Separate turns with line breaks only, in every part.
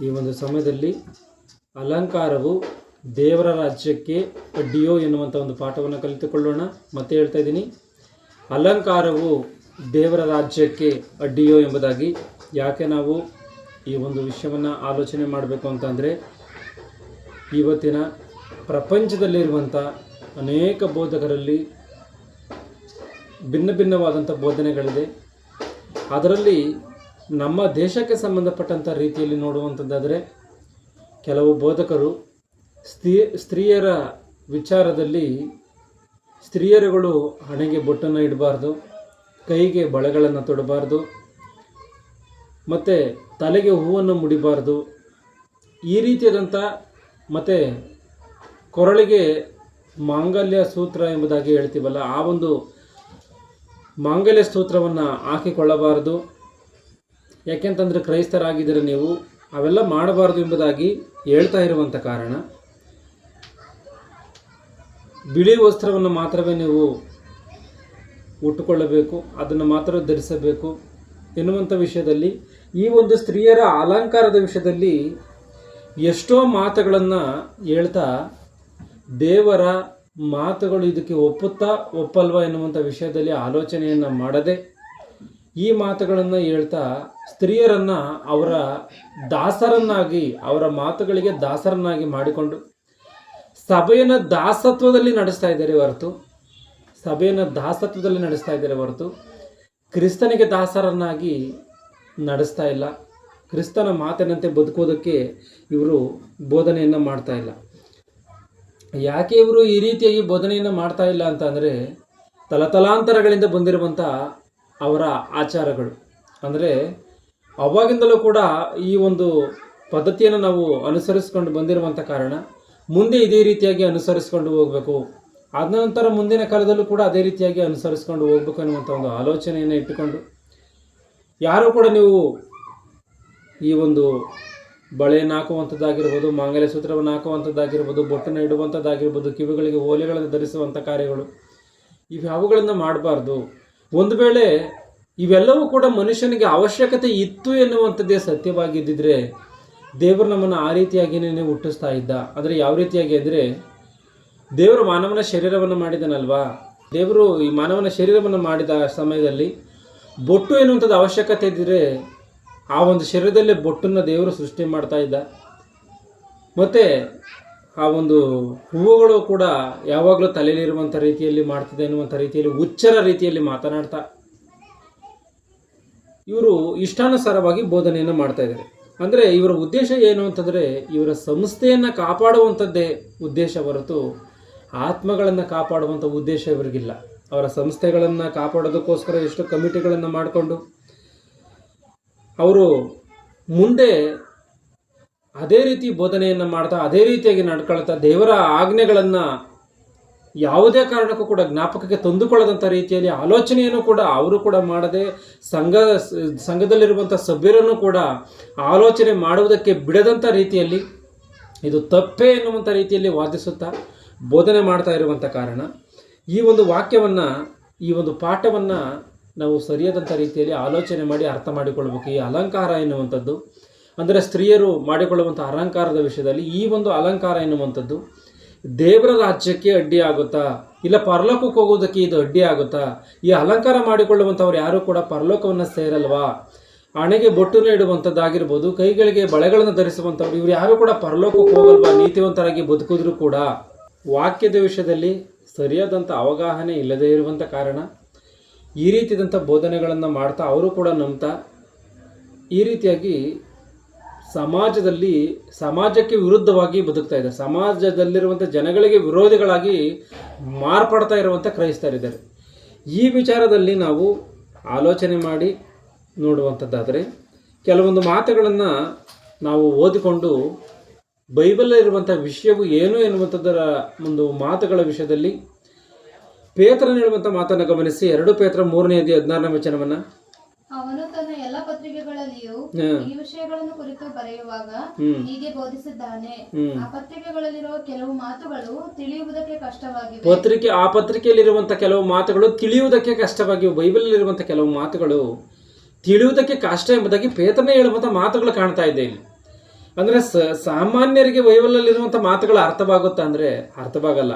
ಈ ಒಂದು ಸಮಯದಲ್ಲಿ ಅಲಂಕಾರವು ದೇವರ ರಾಜ್ಯಕ್ಕೆ ಅಡ್ಡಿಯೋ ಎನ್ನುವಂಥ ಒಂದು ಪಾಠವನ್ನು ಕಲಿತುಕೊಳ್ಳೋಣ. ಮತ್ತೆ ಹೇಳ್ತಾ ಇದ್ದೀನಿ, ಅಲಂಕಾರವು ದೇವರ ರಾಜ್ಯಕ್ಕೆ ಅಡ್ಡಿಯೋ ಎಂಬುದಾಗಿ. ಯಾಕೆ ನಾವು ಈ ಒಂದು ವಿಷಯವನ್ನು ಆಲೋಚನೆ ಮಾಡಬೇಕು ಅಂತಂದರೆ, ಇವತ್ತಿನ ಪ್ರಪಂಚದಲ್ಲಿರುವಂಥ ಅನೇಕ ಬೋಧಕರಲ್ಲಿ ಭಿನ್ನ ಭಿನ್ನವಾದಂಥ ಬೋಧನೆಗಳಿದೆ. ಅದರಲ್ಲಿ ನಮ್ಮ ದೇಶಕ್ಕೆ ಸಂಬಂಧಪಟ್ಟಂಥ ರೀತಿಯಲ್ಲಿ ನೋಡುವಂಥದ್ದಾದರೆ, ಕೆಲವು ಬೋಧಕರು ಸ್ತ್ರೀಯರ ವಿಚಾರದಲ್ಲಿ ಸ್ತ್ರೀಯರುಗಳು ಹಣೆಗೆ ಬೊಟ್ಟನ್ನು ಇಡಬಾರ್ದು, ಕೈಗೆ ಬಳೆಗಳನ್ನು ತೊಡಬಾರ್ದು, ಮತ್ತು ತಲೆಗೆ ಹೂವನ್ನು ಮುಡಿಬಾರ್ದು, ಈ ರೀತಿಯಾದಂಥ ಮತ್ತು ಕೊರಳಿಗೆ ಮಾಂಗಲ್ಯ ಸೂತ್ರ ಎಂಬುದಾಗಿ ಹೇಳ್ತೀವಲ್ಲ, ಆ ಒಂದು ಮಾಂಗಲ್ಯ ಸೂತ್ರವನ್ನು ಹಾಕಿಕೊಳ್ಳಬಾರದು. ಯಾಕೆಂತಂದರೆ ಕ್ರೈಸ್ತರಾಗಿದ್ದರೆ ನೀವು ಅವೆಲ್ಲ ಮಾಡಬಾರ್ದು ಎಂಬುದಾಗಿ ಹೇಳ್ತಾ ಇರುವಂಥ ಕಾರಣ, ಬಿಳಿ ವಸ್ತ್ರವನ್ನು ಮಾತ್ರವೇ ನೀವು ಉಟ್ಟುಕೊಳ್ಳಬೇಕು, ಅದನ್ನು ಮಾತ್ರ ಧರಿಸಬೇಕು ಎನ್ನುವಂಥ ವಿಷಯದಲ್ಲಿ, ಈ ಒಂದು ಸ್ತ್ರೀಯರ ಅಲಂಕಾರದ ವಿಷಯದಲ್ಲಿ ಎಷ್ಟೋ ಮಾತುಗಳನ್ನು ಹೇಳ್ತಾ, ದೇವರ ಮಾತುಗಳು ಇದಕ್ಕೆ ಒಪ್ಪುತ್ತಾ ಒಪ್ಪಲ್ವಾ ಎನ್ನುವಂಥ ವಿಷಯದಲ್ಲಿ ಆಲೋಚನೆಯನ್ನು ಮಾಡದೆ, ಈ ಮಾತುಗಳನ್ನು ಹೇಳ್ತಾ ಸ್ತ್ರೀಯರನ್ನು ಅವರ ದಾಸರನ್ನಾಗಿ, ಅವರ ಮಾತುಗಳಿಗೆ ದಾಸರನ್ನಾಗಿ ಮಾಡಿಕೊಂಡು ಸಭೆಯನ್ನು ದಾಸತ್ವದಲ್ಲಿ ನಡೆಸ್ತಾ ಇದ್ದಾರೆ ಹೊರತು ಕ್ರಿಸ್ತನಿಗೆ ದಾಸರನ್ನಾಗಿ ನಡೆಸ್ತಾ ಇಲ್ಲ. ಕ್ರಿಸ್ತನ ಮಾತಿನಂತೆ ಬದುಕೋದಕ್ಕೆ ಇವರು ಬೋಧನೆಯನ್ನು ಮಾಡ್ತಾ ಇಲ್ಲ. ಯಾಕೆ ಇವರು ಈ ರೀತಿಯಾಗಿ ಬೋಧನೆಯನ್ನು ಮಾಡ್ತಾ ಇಲ್ಲ ಅಂತಂದರೆ, ತಲತಲಾಂತರಗಳಿಂದ ಬಂದಿರುವಂಥ ಅವರ ಆಚಾರಗಳು, ಅಂದರೆ ಅವಾಗಿಂದಲೂ ಕೂಡ ಈ ಒಂದು ಪದ್ಧತಿಯನ್ನು ನಾವು ಅನುಸರಿಸ್ಕೊಂಡು ಬಂದಿರುವಂಥ ಕಾರಣ, ಮುಂದೆ ಇದೇ ರೀತಿಯಾಗಿ ಅನುಸರಿಸ್ಕೊಂಡು ಹೋಗಬೇಕು, ಆದ ನಂತರ ಮುಂದಿನ ಕಾಲದಲ್ಲೂ ಕೂಡ ಅದೇ ರೀತಿಯಾಗಿ ಅನುಸರಿಸ್ಕೊಂಡು ಹೋಗ್ಬೇಕು ಅನ್ನುವಂಥ ಒಂದು ಆಲೋಚನೆಯನ್ನು ಇಟ್ಟುಕೊಂಡು, ಯಾರೂ ಕೂಡ ನೀವು ಈ ಒಂದು ಬಳೆಯನ್ನು ಹಾಕುವಂಥದ್ದಾಗಿರ್ಬೋದು, ಮಾಂಗಲ್ಯ ಸೂತ್ರವನ್ನು ಹಾಕುವಂಥದ್ದಾಗಿರ್ಬೋದು, ಬೊಟ್ಟನ್ನು ಇಡುವಂಥದ್ದಾಗಿರ್ಬೋದು, ಕಿವಿಗಳಿಗೆ ಓಲೆಗಳನ್ನು ಧರಿಸುವಂಥ ಕಾರ್ಯಗಳು, ಇವ್ಯಾವುಗಳನ್ನು ಮಾಡಬಾರ್ದು. ಒಂದು ವೇಳೆ ಇವೆಲ್ಲವೂ ಕೂಡ ಮನುಷ್ಯನಿಗೆ ಅವಶ್ಯಕತೆ ಇತ್ತು ಎನ್ನುವಂಥದ್ದೇ ಸತ್ಯವಾಗಿದ್ದಿದ್ರೆ, ದೇವರು ನಮ್ಮನ್ನು ಆ ರೀತಿಯಾಗಿಯೇ ಹುಟ್ಟಿಸ್ತಾ ಇದ್ದ. ಅಂದರೆ ಯಾವ ರೀತಿಯಾಗಿ ಅಂದರೆ, ದೇವರು ಮಾನವನ ಶರೀರವನ್ನು ಮಾಡಿದನಲ್ವಾ, ದೇವರು ಈ ಮಾನವನ ಶರೀರವನ್ನು ಮಾಡಿದ ಸಮಯದಲ್ಲಿ ಬೊಟ್ಟು ಎನ್ನುವಂಥದ್ದು ಅವಶ್ಯಕತೆ ಇದ್ದರೆ ಆ ಒಂದು ಶರೀರದಲ್ಲೇ ಬೊಟ್ಟನ್ನು ದೇವರು ಸೃಷ್ಟಿ ಮಾಡ್ತಾ ಇದ್ದ. ಮತ್ತು ಆ ಒಂದು ಹೂವುಗಳು ಕೂಡ ಯಾವಾಗಲೂ ತಲೆಯಲ್ಲಿರುವಂಥ ರೀತಿಯಲ್ಲಿ ಮಾಡ್ತಿದೆ ಎನ್ನುವಂಥ ರೀತಿಯಲ್ಲಿ ಹುಚ್ಚರ ರೀತಿಯಲ್ಲಿ ಮಾತನಾಡ್ತಾ ಇವರು ಇಷ್ಟಾನುಸಾರವಾಗಿ ಬೋಧನೆಯನ್ನು ಮಾಡ್ತಾ ಇದ್ದಾರೆ. ಅಂದರೆ ಇವರ ಉದ್ದೇಶ ಏನು ಅಂತಂದರೆ, ಇವರ ಸಂಸ್ಥೆಯನ್ನು ಕಾಪಾಡುವಂಥದ್ದೇ ಉದ್ದೇಶ ಹೊರತು ಆತ್ಮಗಳನ್ನು ಕಾಪಾಡುವಂಥ ಉದ್ದೇಶ ಇವರಿಗಿಲ್ಲ. ಅವರ ಸಂಸ್ಥೆಗಳನ್ನು ಕಾಪಾಡೋದಕ್ಕೋಸ್ಕರ ಎಷ್ಟು ಕಮಿಟಿಗಳನ್ನು ಮಾಡಿಕೊಂಡು ಅವರು ಮುಂದೆ ಅದೇ ರೀತಿ ಬೋಧನೆಯನ್ನು ಮಾಡ್ತಾ, ಅದೇ ರೀತಿಯಾಗಿ ನಡ್ಕೊಳ್ತಾ, ದೇವರ ಆಜ್ಞೆಗಳನ್ನು ಯಾವುದೇ ಕಾರಣಕ್ಕೂ ಕೂಡ ಜ್ಞಾಪಕಕ್ಕೆ ತಂದುಕೊಳ್ಳದಂಥ ರೀತಿಯಲ್ಲಿ ಆಲೋಚನೆಯನ್ನು ಕೂಡ ಅವರು ಕೂಡ ಮಾಡದೆ, ಸಂಘದಲ್ಲಿರುವಂಥ ಸಭ್ಯರನ್ನು ಕೂಡ ಆಲೋಚನೆ ಮಾಡುವುದಕ್ಕೆ ಬಿಡದಂಥ ರೀತಿಯಲ್ಲಿ ಇದು ತಪ್ಪೇ ಎನ್ನುವಂಥ ರೀತಿಯಲ್ಲಿ ವಾದಿಸುತ್ತಾ ಬೋಧನೆ ಮಾಡ್ತಾ ಇರುವಂಥ ಕಾರಣ, ಈ ಒಂದು ವಾಕ್ಯವನ್ನು, ಈ ಒಂದು ಪಾಠವನ್ನು ನಾವು ಸರಿಯಾದಂಥ ರೀತಿಯಲ್ಲಿ ಆಲೋಚನೆ ಮಾಡಿ ಅರ್ಥ ಮಾಡಿಕೊಳ್ಬೇಕು. ಈ ಅಲಂಕಾರ ಎನ್ನುವಂಥದ್ದು, ಅಂದರೆ ಸ್ತ್ರೀಯರು ಮಾಡಿಕೊಳ್ಳುವಂಥ ಅಲಂಕಾರದ ವಿಷಯದಲ್ಲಿ ಈ ಒಂದು ಅಲಂಕಾರ ಎನ್ನುವಂಥದ್ದು ದೇವರ ರಾಜ್ಯಕ್ಕೆ ಅಡ್ಡಿ ಆಗುತ್ತಾ, ಇಲ್ಲ ಪರಲೋಕಕ್ಕೆ ಹೋಗೋದಕ್ಕೆ ಇದು ಅಡ್ಡಿ ಆಗುತ್ತಾ? ಈ ಅಲಂಕಾರ ಮಾಡಿಕೊಳ್ಳುವಂಥವ್ರು ಯಾರೂ ಕೂಡ ಪರಲೋಕವನ್ನು ಸೇರಲ್ವಾ? ಹಣೆಗೆ ಬೊಟ್ಟನ್ನು ಇಡುವಂಥದ್ದಾಗಿರ್ಬೋದು, ಕೈಗಳಿಗೆ ಬಳೆಗಳನ್ನು ಧರಿಸುವಂಥವ್ರು, ಇವರು ಯಾರೂ ಕೂಡ ಪರಲೋಕಕ್ಕೆ ಹೋಗಲ್ವಾ? ನೀತಿವಂತರಾಗಿ ಬದುಕಿದ್ರು ಕೂಡ ವಾಕ್ಯದ ವಿಷಯದಲ್ಲಿ ಸರಿಯಾದಂಥ ಅವಗಾಹನೆ ಇಲ್ಲದೇ ಇರುವಂಥ ಕಾರಣ ಈ ರೀತಿಯಾದಂಥ ಬೋಧನೆಗಳನ್ನು ಮಾಡ್ತಾ ಅವರು ಕೂಡ ನಂಬ್ತಾ ಈ ರೀತಿಯಾಗಿ ಸಮಾಜಕ್ಕೆ ವಿರುದ್ಧವಾಗಿ ಬದುಕ್ತಾ ಇದ್ದಾರೆ. ಸಮಾಜದಲ್ಲಿರುವಂಥ ಜನಗಳಿಗೆ ವಿರೋಧಿಗಳಾಗಿ ಮಾರ್ಪಡ್ತಾ ಇರುವಂಥ ಕ್ರೈಸ್ತರಿದ್ದಾರೆ. ಈ ವಿಚಾರದಲ್ಲಿ ನಾವು ಆಲೋಚನೆ ಮಾಡಿ ನೋಡುವಂಥದ್ದಾದರೆ, ಕೆಲವೊಂದು ಮಾತುಗಳನ್ನು ನಾವು ಓದಿಕೊಂಡು ಬೈಬಲಲ್ಲಿರುವಂಥ ವಿಷಯವು ಏನು ಎನ್ನುವಂಥದ್ದರ ಒಂದು ಮಾತುಗಳ ವಿಷಯದಲ್ಲಿ ಪೇತ್ರನು ಹೇಳುವಂಥ ಮಾತನ್ನು ಗಮನಿಸಿ. 2 ಪೇತ್ರ 3ನೇ ಅಧ್ಯಾಯ 16ನೇ ವಚನವನ್ನು,
ಅವನು ತನ್ನ ಎಲ್ಲ ಪತ್ರಿಕೆಗಳಲ್ಲಿಯೂ ಈ ವಿಷಯಗಳನ್ನು ಕುರಿತು ಬರೆಯುವಾಗ ಹೀಗೆ ಬೋಧಿಸಿದ್ದಾನೆ. ಆ ಪತ್ರಿಕೆಗಳಲ್ಲಿರುವ ಕೆಲವು ಮಾತುಗಳು ತಿಳಿಯುವುದಕ್ಕೆ ಕಷ್ಟವಾಗಿವೆ.
ಆ ಪತ್ರಿಕೆಯಲ್ಲಿರುವಂತಹ ಕೆಲವು ಮಾತುಗಳು ತಿಳಿಯುವುದಕ್ಕೆ ಕಷ್ಟವಾಗಿವೆ. ಬೈಬಲ್ ಇರುವಂತಹ ಕೆಲವು ಮಾತುಗಳು ತಿಳಿಯುವುದಕ್ಕೆ ಕಷ್ಟ ಎಂಬುದಾಗಿ ಪೇತ್ರನೇ ಹೇಳುವಂತಹ ಮಾತುಗಳು ಕಾಣ್ತಾ ಇದೆ ಇಲ್ಲಿ. ಅಂದರೆ ಸಾಮಾನ್ಯರಿಗೆ ಬೈಬಲಲ್ಲಿರುವಂಥ ಮಾತುಗಳು ಅರ್ಥವಾಗುತ್ತಾ ಅಂದರೆ ಅರ್ಥವಾಗಲ್ಲ.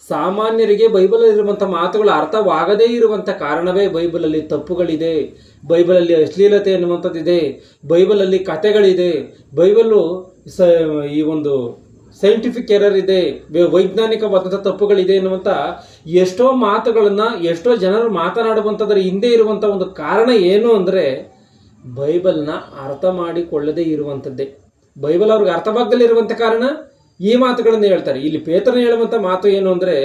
ಸಾಮಾನ್ಯರಿಗೆ ಬೈಬಲಲ್ಲಿರುವಂಥ ಮಾತುಗಳು ಅರ್ಥವಾಗದೇ ಇರುವಂಥ ಕಾರಣವೇ ಬೈಬಲಲ್ಲಿ ತಪ್ಪುಗಳಿದೆ, ಬೈಬಲಲ್ಲಿ ಅಶ್ಲೀಲತೆ ಅನ್ನುವಂಥದ್ದಿದೆ, ಬೈಬಲಲ್ಲಿ ಕಥೆಗಳಿದೆ, ಬೈಬಲು ಈ ಒಂದು ಸೈಂಟಿಫಿಕ್ ಎರರ್ ಇದೆ, ವೈಜ್ಞಾನಿಕವಾದಂಥ ತಪ್ಪುಗಳಿದೆ ಎನ್ನುವಂಥ ಎಷ್ಟೋ ಮಾತುಗಳನ್ನು ಎಷ್ಟೋ ಜನರು ಮಾತನಾಡುವಂಥದ್ರ ಹಿಂದೆ ಇರುವಂಥ ಒಂದು ಕಾರಣ ಏನು ಅಂದರೆ ಬೈಬಲ್ನ ಅರ್ಥ ಮಾಡಿಕೊಳ್ಳದೇ ಇರುವಂಥದ್ದೇ. ಬೈಬಲ್ ಅವ್ರಿಗೆ ಅರ್ಥವಾಗದಲ್ಲೇ ಇರುವಂಥ ಕಾರಣ ಈ ಮಾತುಗಳನ್ನು ಹೇಳ್ತಾರೆ. ಇಲ್ಲಿ ಪೇತ್ರನ ಹೇಳುವಂಥ ಮಾತು ಏನು ಅಂದರೆ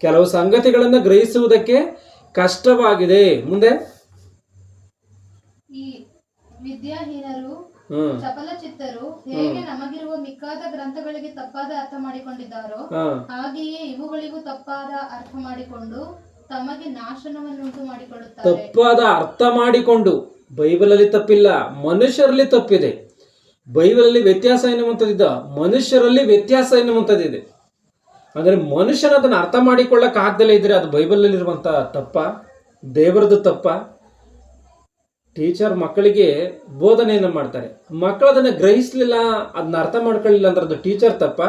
ಕೆಲವು ಸಂಗತಿಗಳನ್ನು ಗ್ರಹಿಸುವುದಕ್ಕೆ ಕಷ್ಟವಾಗಿದೆ. ಮುಂದೆ
ಈ ವಿದ್ಯಾಹೀನರು ಚಪಲಚಿತ್ತರು ಹೇಗೆ ನಮಗಿರುವ ಮಿಕ್ಕಾದ ಗ್ರಂಥಗಳಿಗೆ ತಪ್ಪಾದ ಅರ್ಥ ಮಾಡಿಕೊಂಡಿದ್ದಾರೋ ಹಾಗೆಯೇ ಇವುಗಳಿಗೂ ತಪ್ಪಾದ ಅರ್ಥ ಮಾಡಿಕೊಂಡು ತಮಗೆ ನಾಶನವನ್ನುಂಟು ಮಾಡಿಕೊಳ್ಳುತ್ತಾರೆ.
ತಪ್ಪಾದ ಅರ್ಥ ಮಾಡಿಕೊಂಡು, ಬೈಬಲಲ್ಲಿ ತಪ್ಪಿಲ್ಲ, ಮನುಷ್ಯರಲ್ಲಿ ತಪ್ಪಿದೆ. ಬೈಬಲಲ್ಲಿ ವ್ಯತ್ಯಾಸ ಎನ್ನುವಂಥದ್ದಿದೆ, ಮನುಷ್ಯರಲ್ಲಿ ವ್ಯತ್ಯಾಸ ಎನ್ನುವಂಥದ್ದಿದೆ. ಅಂದರೆ ಮನುಷ್ಯನ ಅದನ್ನು ಅರ್ಥ ಮಾಡಿಕೊಳ್ಳಕ್ಕೆ ಆಗದಲ್ಲೇ ಇದ್ರೆ ಅದು ಬೈಬಲಲ್ಲಿರುವಂಥ ತಪ್ಪ, ದೇವರದ್ದು ತಪ್ಪ. ಟೀಚರ್ ಮಕ್ಕಳಿಗೆ ಬೋಧನೆಯನ್ನು ಮಾಡ್ತಾರೆ, ಮಕ್ಕಳು ಅದನ್ನು ಗ್ರಹಿಸಲಿಲ್ಲ, ಅದನ್ನ ಅರ್ಥ ಮಾಡ್ಕೊಳ್ಳಿಲ್ಲ ಅಂದ್ರೆ ಅದು ಟೀಚರ್ ತಪ್ಪ,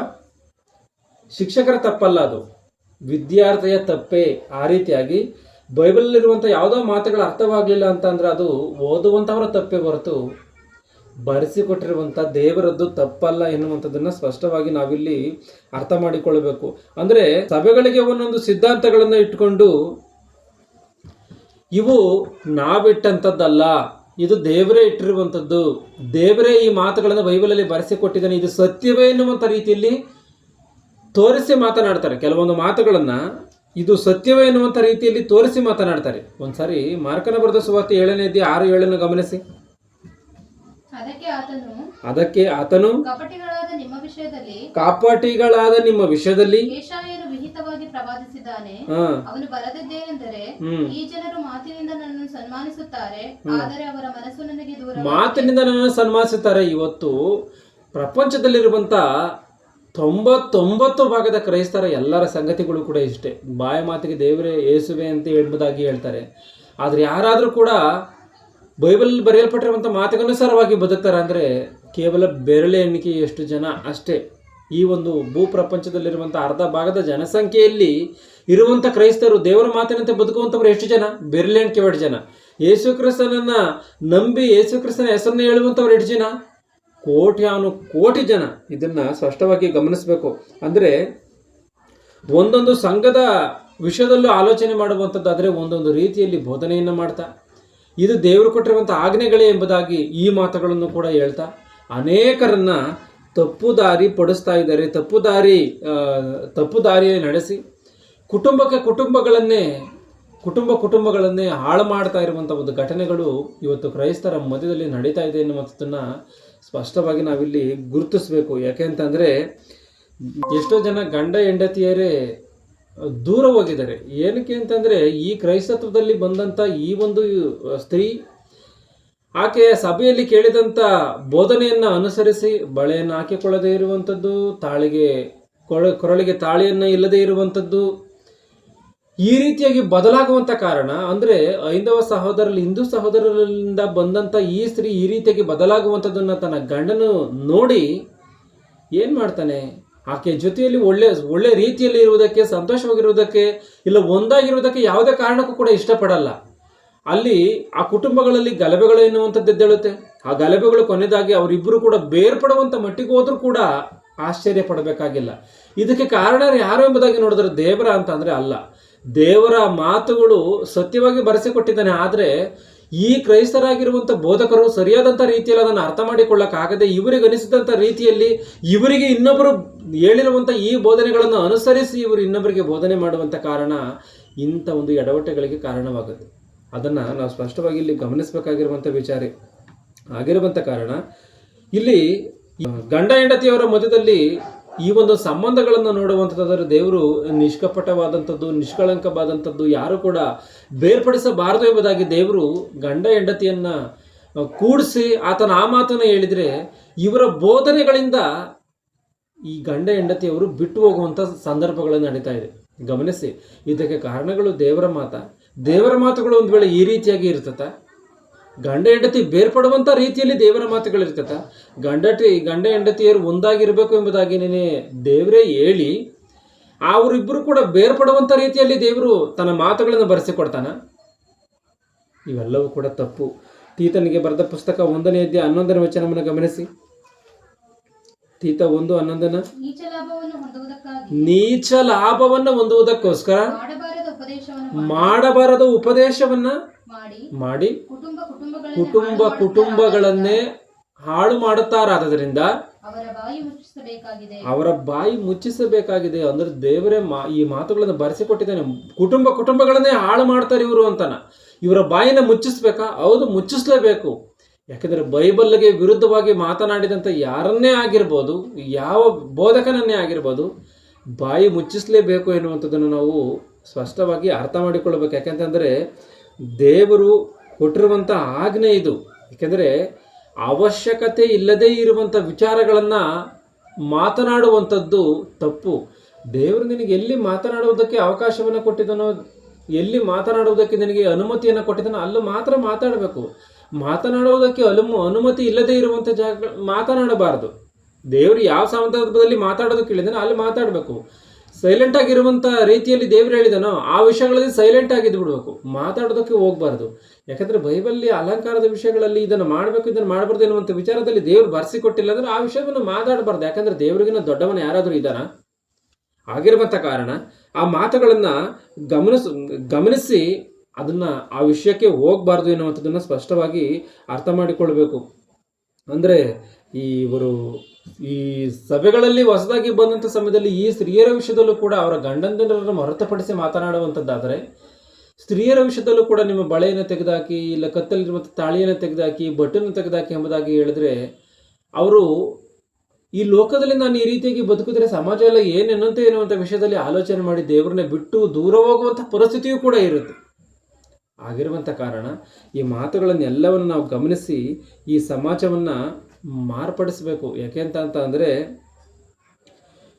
ಶಿಕ್ಷಕರ ತಪ್ಪಲ್ಲ, ಅದು ವಿದ್ಯಾರ್ಥಿಯ ತಪ್ಪೇ. ಆ ರೀತಿಯಾಗಿ ಬೈಬಲಲ್ಲಿರುವಂಥ ಯಾವುದೋ ಮಾತುಗಳು ಅರ್ಥವಾಗಲಿಲ್ಲ ಅಂತಂದ್ರೆ ಅದು ಓದುವಂಥವರ ತಪ್ಪೇ ಹೊರತು ಬರೆಸಿಕೊಟ್ಟಿರುವಂಥ ದೇವರದ್ದು ತಪ್ಪಲ್ಲ ಎನ್ನುವಂಥದ್ದನ್ನು ಸ್ಪಷ್ಟವಾಗಿ ನಾವಿಲ್ಲಿ ಅರ್ಥ ಮಾಡಿಕೊಳ್ಳಬೇಕು. ಅಂದರೆ ಸಭೆಗಳಿಗೆ ಒಂದೊಂದು ಸಿದ್ಧಾಂತಗಳನ್ನು ಇಟ್ಕೊಂಡು ಇವು ನಾವಿಟ್ಟಂಥದ್ದಲ್ಲ, ಇದು ದೇವರೇ ಇಟ್ಟಿರುವಂಥದ್ದು, ದೇವರೇ ಈ ಮಾತುಗಳನ್ನು ಬೈಬಲಲ್ಲಿ ಬರೆಸಿಕೊಟ್ಟಿದ್ದಾನೆ, ಇದು ಸತ್ಯವೇ ಎನ್ನುವಂಥ ರೀತಿಯಲ್ಲಿ ತೋರಿಸಿ ಮಾತನಾಡ್ತಾರೆ. ಕೆಲವೊಂದು ಮಾತುಗಳನ್ನು ಇದು ಸತ್ಯವೇ ಎನ್ನುವಂಥ ರೀತಿಯಲ್ಲಿ ತೋರಿಸಿ ಮಾತನಾಡ್ತಾರೆ. ಒಂದ್ಸಾರಿ ಮಾರ್ಕನ ಬರೆದ ಸುವಾರ್ತೆ 7ನೇ ಅಧ್ಯಾಯ 6-7 ಗಮನಿಸಿ. ಅದಕ್ಕೆ ಆತನು ಕಪಟಿಗಳಾದ ನಿಮ್ಮ ವಿಷಯದಲ್ಲಿ
ಯೆಶಾಯನು ವಿಹಿತವಾಗಿ ಪ್ರವಾದಿಸಿದ್ದಾನೆ. ಅವನು ಬರೆದದ್ದೇನೆಂದರೆ, ಈ ಜನರು ಮಾತಿನಿಂದ ನನ್ನನ್ನು ಸನ್ಮಾನಿಸುತ್ತಾರೆ, ಆದರೆ ಅವರ ಮನಸ್ಸು ನನಗೆ ದೂರ.
ಮಾತಿನಿಂದ ನನ್ನನ್ನು ಸನ್ಮಾನಿಸುತ್ತಾರೆ. ಇವತ್ತು ಪ್ರಪಂಚದಲ್ಲಿರುವಂತ 99% ಕ್ರೈಸ್ತರ ಎಲ್ಲರ ಸಂಗತಿಗಳು ಕೂಡ ಇಷ್ಟೇ. ಬಾಯ ಮಾತಿಗೆ ದೇವರೇ ಯೇಸುವೆ ಅಂತ ಎಂಬುದಾಗಿ ಹೇಳ್ತಾರೆ. ಆದರೆ ಯಾರಾದರೂ ಕೂಡ ಬೈಬಲ್ ಬರೆಯಲ್ಪಟ್ಟಿರುವಂಥ ಮಾತಿಗನುಸಾರವಾಗಿ ಬದುಕ್ತಾರೆ ಅಂದರೆ ಕೇವಲ ಬೆರಳೆ ಎಣಿಕೆಯಷ್ಟು ಜನ ಅಷ್ಟೇ. ಈ ಒಂದು ಭೂ ಪ್ರಪಂಚದಲ್ಲಿರುವಂಥ ಅರ್ಧ ಭಾಗದ ಜನಸಂಖ್ಯೆಯಲ್ಲಿ ಇರುವಂಥ ಕ್ರೈಸ್ತರು ದೇವರ ಮಾತಿನಂತೆ ಬದುಕುವಂಥವ್ರು ಎಷ್ಟು ಜನ? ಬೆರಳೆ ಎಣಿಕೆ ಎಷ್ಟು ಜನ. ಯೇಸು ಕ್ರಿಸ್ತನನ್ನು ನಂಬಿ ಯೇಸು ಕ್ರಿಸ್ತನ ಹೆಸರನ್ನು ಹೇಳುವಂಥವ್ರು ಎಷ್ಟು ಜನ? ಕೋಟಿ ಜನ. ಇದನ್ನು ಸ್ಪಷ್ಟವಾಗಿ ಗಮನಿಸಬೇಕು. ಅಂದರೆ ಒಂದೊಂದು ಸಂಘದ ವಿಷಯದಲ್ಲೂ ಆಲೋಚನೆ ಮಾಡುವಂಥದ್ದಾದರೆ ಒಂದೊಂದು ರೀತಿಯಲ್ಲಿ ಬೋಧನೆಯನ್ನು ಮಾಡ್ತಾ ಇದು ದೇವರು ಕೊಟ್ಟಿರುವಂಥ ಆಜ್ಞೆಗಳೇ ಎಂಬುದಾಗಿ ಈ ಮಾತುಗಳನ್ನು ಕೂಡ ಹೇಳ್ತಾ ಅನೇಕರನ್ನ ತಪ್ಪು ದಾರಿ ಪಡಿಸ್ತಾ ಇದ್ದಾರೆ. ತಪ್ಪು ದಾರಿಯಲ್ಲಿ ನಡೆಸಿ ಕುಟುಂಬಗಳನ್ನೇ ಹಾಳು ಮಾಡ್ತಾ ಇರುವಂಥ ಒಂದು ಘಟನೆಗಳು ಇವತ್ತು ಕ್ರೈಸ್ತರ ಮಧ್ಯದಲ್ಲಿ ನಡೀತಾ ಇದೆ ಎನ್ನುವಂಥದ್ದನ್ನು ಸ್ಪಷ್ಟವಾಗಿ ನಾವಿಲ್ಲಿ ಗುರುತಿಸಬೇಕು. ಯಾಕೆಂತಂದರೆ ಎಷ್ಟೋ ಜನ ಗಂಡ ಹೆಂಡತಿಯರೇ ದೂರ ಹೋಗಿದ್ದಾರೆ. ಏನಕ್ಕೆ ಅಂತಂದರೆ ಈ ಕ್ರೈಸ್ತತ್ವದಲ್ಲಿ ಬಂದಂಥ ಈ ಒಂದು ಸ್ತ್ರೀ ಆಕೆಯ ಸಭೆಯಲ್ಲಿ ಕೇಳಿದಂಥ ಬೋಧನೆಯನ್ನು ಅನುಸರಿಸಿ ಬಳೆಯನ್ನು ಹಾಕಿಕೊಳ್ಳದೇ ಇರುವಂಥದ್ದು, ಕೊರಳಿಗೆ ತಾಳಿಯನ್ನು ಇಲ್ಲದೇ ಇರುವಂಥದ್ದು, ಈ ರೀತಿಯಾಗಿ ಬದಲಾಗುವಂಥ ಕಾರಣ ಅಂದರೆ ಹಿಂದೂ ಸಹೋದರರಿಂದ ಬಂದಂಥ ಈ ಸ್ತ್ರೀ ಈ ರೀತಿಯಾಗಿ ಬದಲಾಗುವಂಥದ್ದನ್ನು ತನ್ನ ಗಂಡನು ನೋಡಿ ಏನು ಮಾಡ್ತಾನೆ? ಆಕೆ ಜೊತೆಯಲ್ಲಿ ಒಳ್ಳೆ ರೀತಿಯಲ್ಲಿ ಇರುವುದಕ್ಕೆ, ಸಂತೋಷವಾಗಿರುವುದಕ್ಕೆ, ಇಲ್ಲ ಒಂದಾಗಿರುವುದಕ್ಕೆ ಯಾವುದೇ ಕಾರಣಕ್ಕೂ ಕೂಡ ಇಷ್ಟಪಡಲ್ಲ. ಅಲ್ಲಿ ಆ ಕುಟುಂಬಗಳಲ್ಲಿ ಗಲಭೆಗಳು ಎನ್ನುವಂಥದ್ದು ಎದ್ದೇಳುತ್ತೆ. ಆ ಗಲಭೆಗಳು ಕೊನೆಯದಾಗಿ ಅವರಿಬ್ಬರು ಕೂಡ ಬೇರ್ಪಡುವಂಥ ಮಟ್ಟಿಗೆ ಹೋದ್ರೂ ಕೂಡ ಆಶ್ಚರ್ಯ ಪಡಬೇಕಾಗಿಲ್ಲ. ಇದಕ್ಕೆ ಕಾರಣ ಯಾರು ಎಂಬುದಾಗಿ ನೋಡಿದ್ರೆ ದೇವರ ಅಂತ ಅಂದರೆ ಅಲ್ಲ. ದೇವರ ಮಾತುಗಳು ಸತ್ಯವಾಗಿ ಬರೆಸಿಕೊಟ್ಟಿದ್ದಾನೆ. ಆದರೆ ಈ ಕ್ರೈಸ್ತರಾಗಿರುವಂಥ ಬೋಧಕರು ಸರಿಯಾದಂಥ ರೀತಿಯಲ್ಲಿ ಅದನ್ನು ಅರ್ಥ ಮಾಡಿಕೊಳ್ಳಕ್ಕಾಗದೆ ಇವರಿಗೆ ಅನಿಸಿದಂಥ ರೀತಿಯಲ್ಲಿ ಇವರಿಗೆ ಇನ್ನೊಬ್ಬರು ಹೇಳಿರುವಂಥ ಈ ಬೋಧನೆಗಳನ್ನು ಅನುಸರಿಸಿ ಇವರು ಇನ್ನೊಬ್ಬರಿಗೆ ಬೋಧನೆ ಮಾಡುವಂಥ ಕಾರಣ ಇಂಥ ಒಂದು ಎಡವಟ್ಟೆಗಳಿಗೆ ಕಾರಣವಾಗುತ್ತೆ. ಅದನ್ನು ನಾವು ಸ್ಪಷ್ಟವಾಗಿ ಇಲ್ಲಿ ಗಮನಿಸಬೇಕಾಗಿರುವಂಥ ವಿಚಾರ ಆಗಿರುವಂಥ ಕಾರಣ ಇಲ್ಲಿ ಗಂಡ ಹೆಂಡತಿಯವರ ಮಧ್ಯದಲ್ಲಿ ಈ ಒಂದು ಸಂಬಂಧಗಳನ್ನು ನೋಡುವಂಥದ್ದಾದರೆ ದೇವರು ನಿಷ್ಕಪಟವಾದಂಥದ್ದು, ನಿಷ್ಕಳಂಕವಾದಂಥದ್ದು ಯಾರು ಕೂಡ ಬೇರ್ಪಡಿಸಬಾರದು ಎಂಬುದಾಗಿ ದೇವರು ಗಂಡ ಹೆಂಡತಿಯನ್ನು ಕೂಡಿಸಿ ಆತನ ಆ ಮಾತನ್ನು ಹೇಳಿದರೆ ಇವರ ಬೋಧನೆಗಳಿಂದ ಈ ಗಂಡ ಹೆಂಡತಿಯವರು ಬಿಟ್ಟು ಹೋಗುವಂಥ ಸಂದರ್ಭಗಳು ನಡೀತಾ ಇದೆ. ಗಮನಿಸಿ, ಇದಕ್ಕೆ ಕಾರಣಗಳು ದೇವರ ಮಾತುಗಳು ಒಂದು ವೇಳೆ ಈ ರೀತಿಯಾಗಿ ಇರ್ತದೆ. ಗಂಡ ಹೆಂಡತಿ ಬೇರ್ಪಡುವಂಥ ರೀತಿಯಲ್ಲಿ ದೇವರ ಮಾತುಗಳಿರ್ತೈತೆ. ಗಂಡ ಹೆಂಡತಿಯರು ಒಂದಾಗಿರಬೇಕು ಎಂಬುದಾಗಿ ನೀನೆ ದೇವರೇ ಹೇಳಿ ಅವರಿಬ್ಬರು ಕೂಡ ಬೇರ್ಪಡುವಂಥ ರೀತಿಯಲ್ಲಿ ದೇವರು ತನ್ನ ಮಾತುಗಳನ್ನು ಬರೆಸಿಕೊಡ್ತಾನ. ಇವೆಲ್ಲವೂ ಕೂಡ ತಪ್ಪು. ತೀತನಿಗೆ ಬರೆದ ಪುಸ್ತಕ 1ನೇ ಅಧ್ಯಾಯ 11ನೇ ವಚನವನ್ನು ಗಮನಿಸಿ. ತೀತ 1:11 ನೀಚ ಲಾಭವನ್ನು ಹೊಂದುವುದಕ್ಕೋಸ್ಕರ ಮಾಡಬಾರದ ಉಪದೇಶವನ್ನ ಮಾಡಿ ಕುಟುಂಬಗಳನ್ನೇ ಹಾಳು ಮಾಡುತ್ತಾರಾದ್ದರಿಂದ ಅವರ ಬಾಯಿ ಮುಚ್ಚಿಸಬೇಕಾಗಿದೆ. ಅಂದ್ರೆ ದೇವರೇ ಈ ಮಾತುಗಳನ್ನು ಬರೆಸಿಕೊಟ್ಟಿದ್ದಾನೆ. ಕುಟುಂಬಗಳನ್ನೇ ಹಾಳು ಮಾಡ್ತಾರೆ ಇವರು ಅಂತಾನ. ಇವರ ಬಾಯಿನ ಮುಚ್ಚಿಸ್ಬೇಕಾ? ಹೌದು, ಮುಚ್ಚಿಸ್ಲೇಬೇಕು. ಯಾಕಂದ್ರೆ ಬೈಬಲ್ಗೆ ವಿರುದ್ಧವಾಗಿ ಮಾತನಾಡಿದಂಥ ಯಾರನ್ನೇ ಆಗಿರ್ಬೋದು, ಯಾವ ಬೋಧಕನನ್ನೇ ಆಗಿರ್ಬೋದು, ಬಾಯಿ ಮುಚ್ಚಿಸ್ಲೇಬೇಕು ಎನ್ನುವಂಥದ್ದನ್ನು ನಾವು ಸ್ಪಷ್ಟವಾಗಿ ಅರ್ಥ ಮಾಡಿಕೊಳ್ಳಬೇಕು. ಯಾಕೆಂತಂದರೆ ದೇವರು ಕೊಟ್ಟಿರುವಂಥ ಆಜ್ಞೆ ಇದು. ಯಾಕೆಂದರೆ ಅವಶ್ಯಕತೆ ಇಲ್ಲದೇ ಇರುವಂಥ ವಿಚಾರಗಳನ್ನು ಮಾತನಾಡುವಂಥದ್ದು ತಪ್ಪು. ದೇವರು ನಿನಗೆ ಎಲ್ಲಿ ಮಾತನಾಡುವುದಕ್ಕೆ ಅವಕಾಶವನ್ನು ಕೊಟ್ಟಿದ್ದಾನೋ, ಎಲ್ಲಿ ಮಾತನಾಡುವುದಕ್ಕೆ ನಿನಗೆ ಅನುಮತಿಯನ್ನು ಕೊಟ್ಟಿದ್ದಾನೋ ಅಲ್ಲಿ ಮಾತ್ರ ಮಾತಾಡಬೇಕು. ಮಾತನಾಡುವುದಕ್ಕೆ ಅನುಮತಿ ಇಲ್ಲದೇ ಇರುವಂಥ ಜಾಗ ಮಾತನಾಡಬಾರದು. ದೇವರು ಯಾವ ಸಂದರ್ಭದಲ್ಲಿ ಮಾತಾಡೋದಕ್ಕೆ ಹೇಳಿದಾನೋ ಅಲ್ಲಿ ಮಾತಾಡಬೇಕು. ಸೈಲೆಂಟ್ ಆಗಿರುವಂಥ ರೀತಿಯಲ್ಲಿ ದೇವರು ಹೇಳಿದಾನೋ ಆ ವಿಷಯಗಳಲ್ಲಿ ಸೈಲೆಂಟ್ ಆಗಿದ್ದು ಬಿಡಬೇಕು, ಮಾತಾಡೋದಕ್ಕೆ ಹೋಗ್ಬಾರ್ದು. ಯಾಕಂದರೆ ಬೈಬಲ್ಲಿ ಅಲಂಕಾರದ ವಿಷಯಗಳಲ್ಲಿ ಇದನ್ನು ಮಾಡಬೇಕು, ಇದನ್ನು ಮಾಡಬಾರ್ದು ಎನ್ನುವಂಥ ವಿಚಾರದಲ್ಲಿ ದೇವರು ಬರೆಸಿಕೊಟ್ಟಿಲ್ಲ ಅಂದರೆ ಆ ವಿಷಯವನ್ನು ಮಾತಾಡಬಾರ್ದು. ಯಾಕಂದರೆ ದೇವರಿಗಿನ ದೊಡ್ಡವನು ಯಾರಾದರೂ ಇದ್ದಾನ? ಆಗಿರುವಂಥ ಕಾರಣ ಆ ಮಾತುಗಳನ್ನು ಗಮನಿಸಿ ಅದನ್ನು ಆ ವಿಷಯಕ್ಕೆ ಹೋಗಬಾರ್ದು ಎನ್ನುವಂಥದ್ದನ್ನು ಸ್ಪಷ್ಟವಾಗಿ ಅರ್ಥ ಮಾಡಿಕೊಳ್ಬೇಕು. ಅಂದರೆ ಈ ಸಭೆಗಳಲ್ಲಿ ಹೊಸದಾಗಿ ಬಂದಂಥ ಸಮಯದಲ್ಲಿ ಈ ಸ್ತ್ರೀಯರ ವಿಷಯದಲ್ಲೂ ಕೂಡ ಅವರ ಗಂಡಂದಿರನ್ನು ಹೊರತುಪಡಿಸಿ ಮಾತನಾಡುವಂಥದ್ದಾದರೆ, ಸ್ತ್ರೀಯರ ವಿಷಯದಲ್ಲೂ ಕೂಡ ನಿಮ್ಮ ಬಳೆಯನ್ನು ತೆಗೆದುಹಾಕಿ, ಇಲ್ಲ ಕತ್ತಲ್ಲಿರುವಂಥ ತಾಳಿಯನ್ನು ತೆಗೆದುಹಾಕಿ, ಬಟ್ಟನ್ನು ತೆಗೆದುಹಾಕಿ ಎಂಬುದಾಗಿ ಹೇಳಿದ್ರೆ, ಅವರು ಈ ಲೋಕದಲ್ಲಿ ನಾನು ಈ ರೀತಿಯಾಗಿ ಬದುಕಿದ್ರೆ ಸಮಾಜ ಎಲ್ಲ ಏನೆನ್ನುವಂತೆ ಎನ್ನುವಂಥ ವಿಷಯದಲ್ಲಿ ಆಲೋಚನೆ ಮಾಡಿ ದೇವರನ್ನೇ ಬಿಟ್ಟು ದೂರ ಹೋಗುವಂಥ ಪರಿಸ್ಥಿತಿಯೂ ಕೂಡ ಇರುತ್ತೆ. ಆಗಿರುವಂಥ ಕಾರಣ ಈ ಮಾತುಗಳನ್ನೆಲ್ಲವನ್ನು ನಾವು ಗಮನಿಸಿ ಈ ಸಮಾಜವನ್ನು ಮಾರ್ಪಡಿಸಬೇಕು. ಯಾಕೆ ಅಂತ ಅಂದರೆ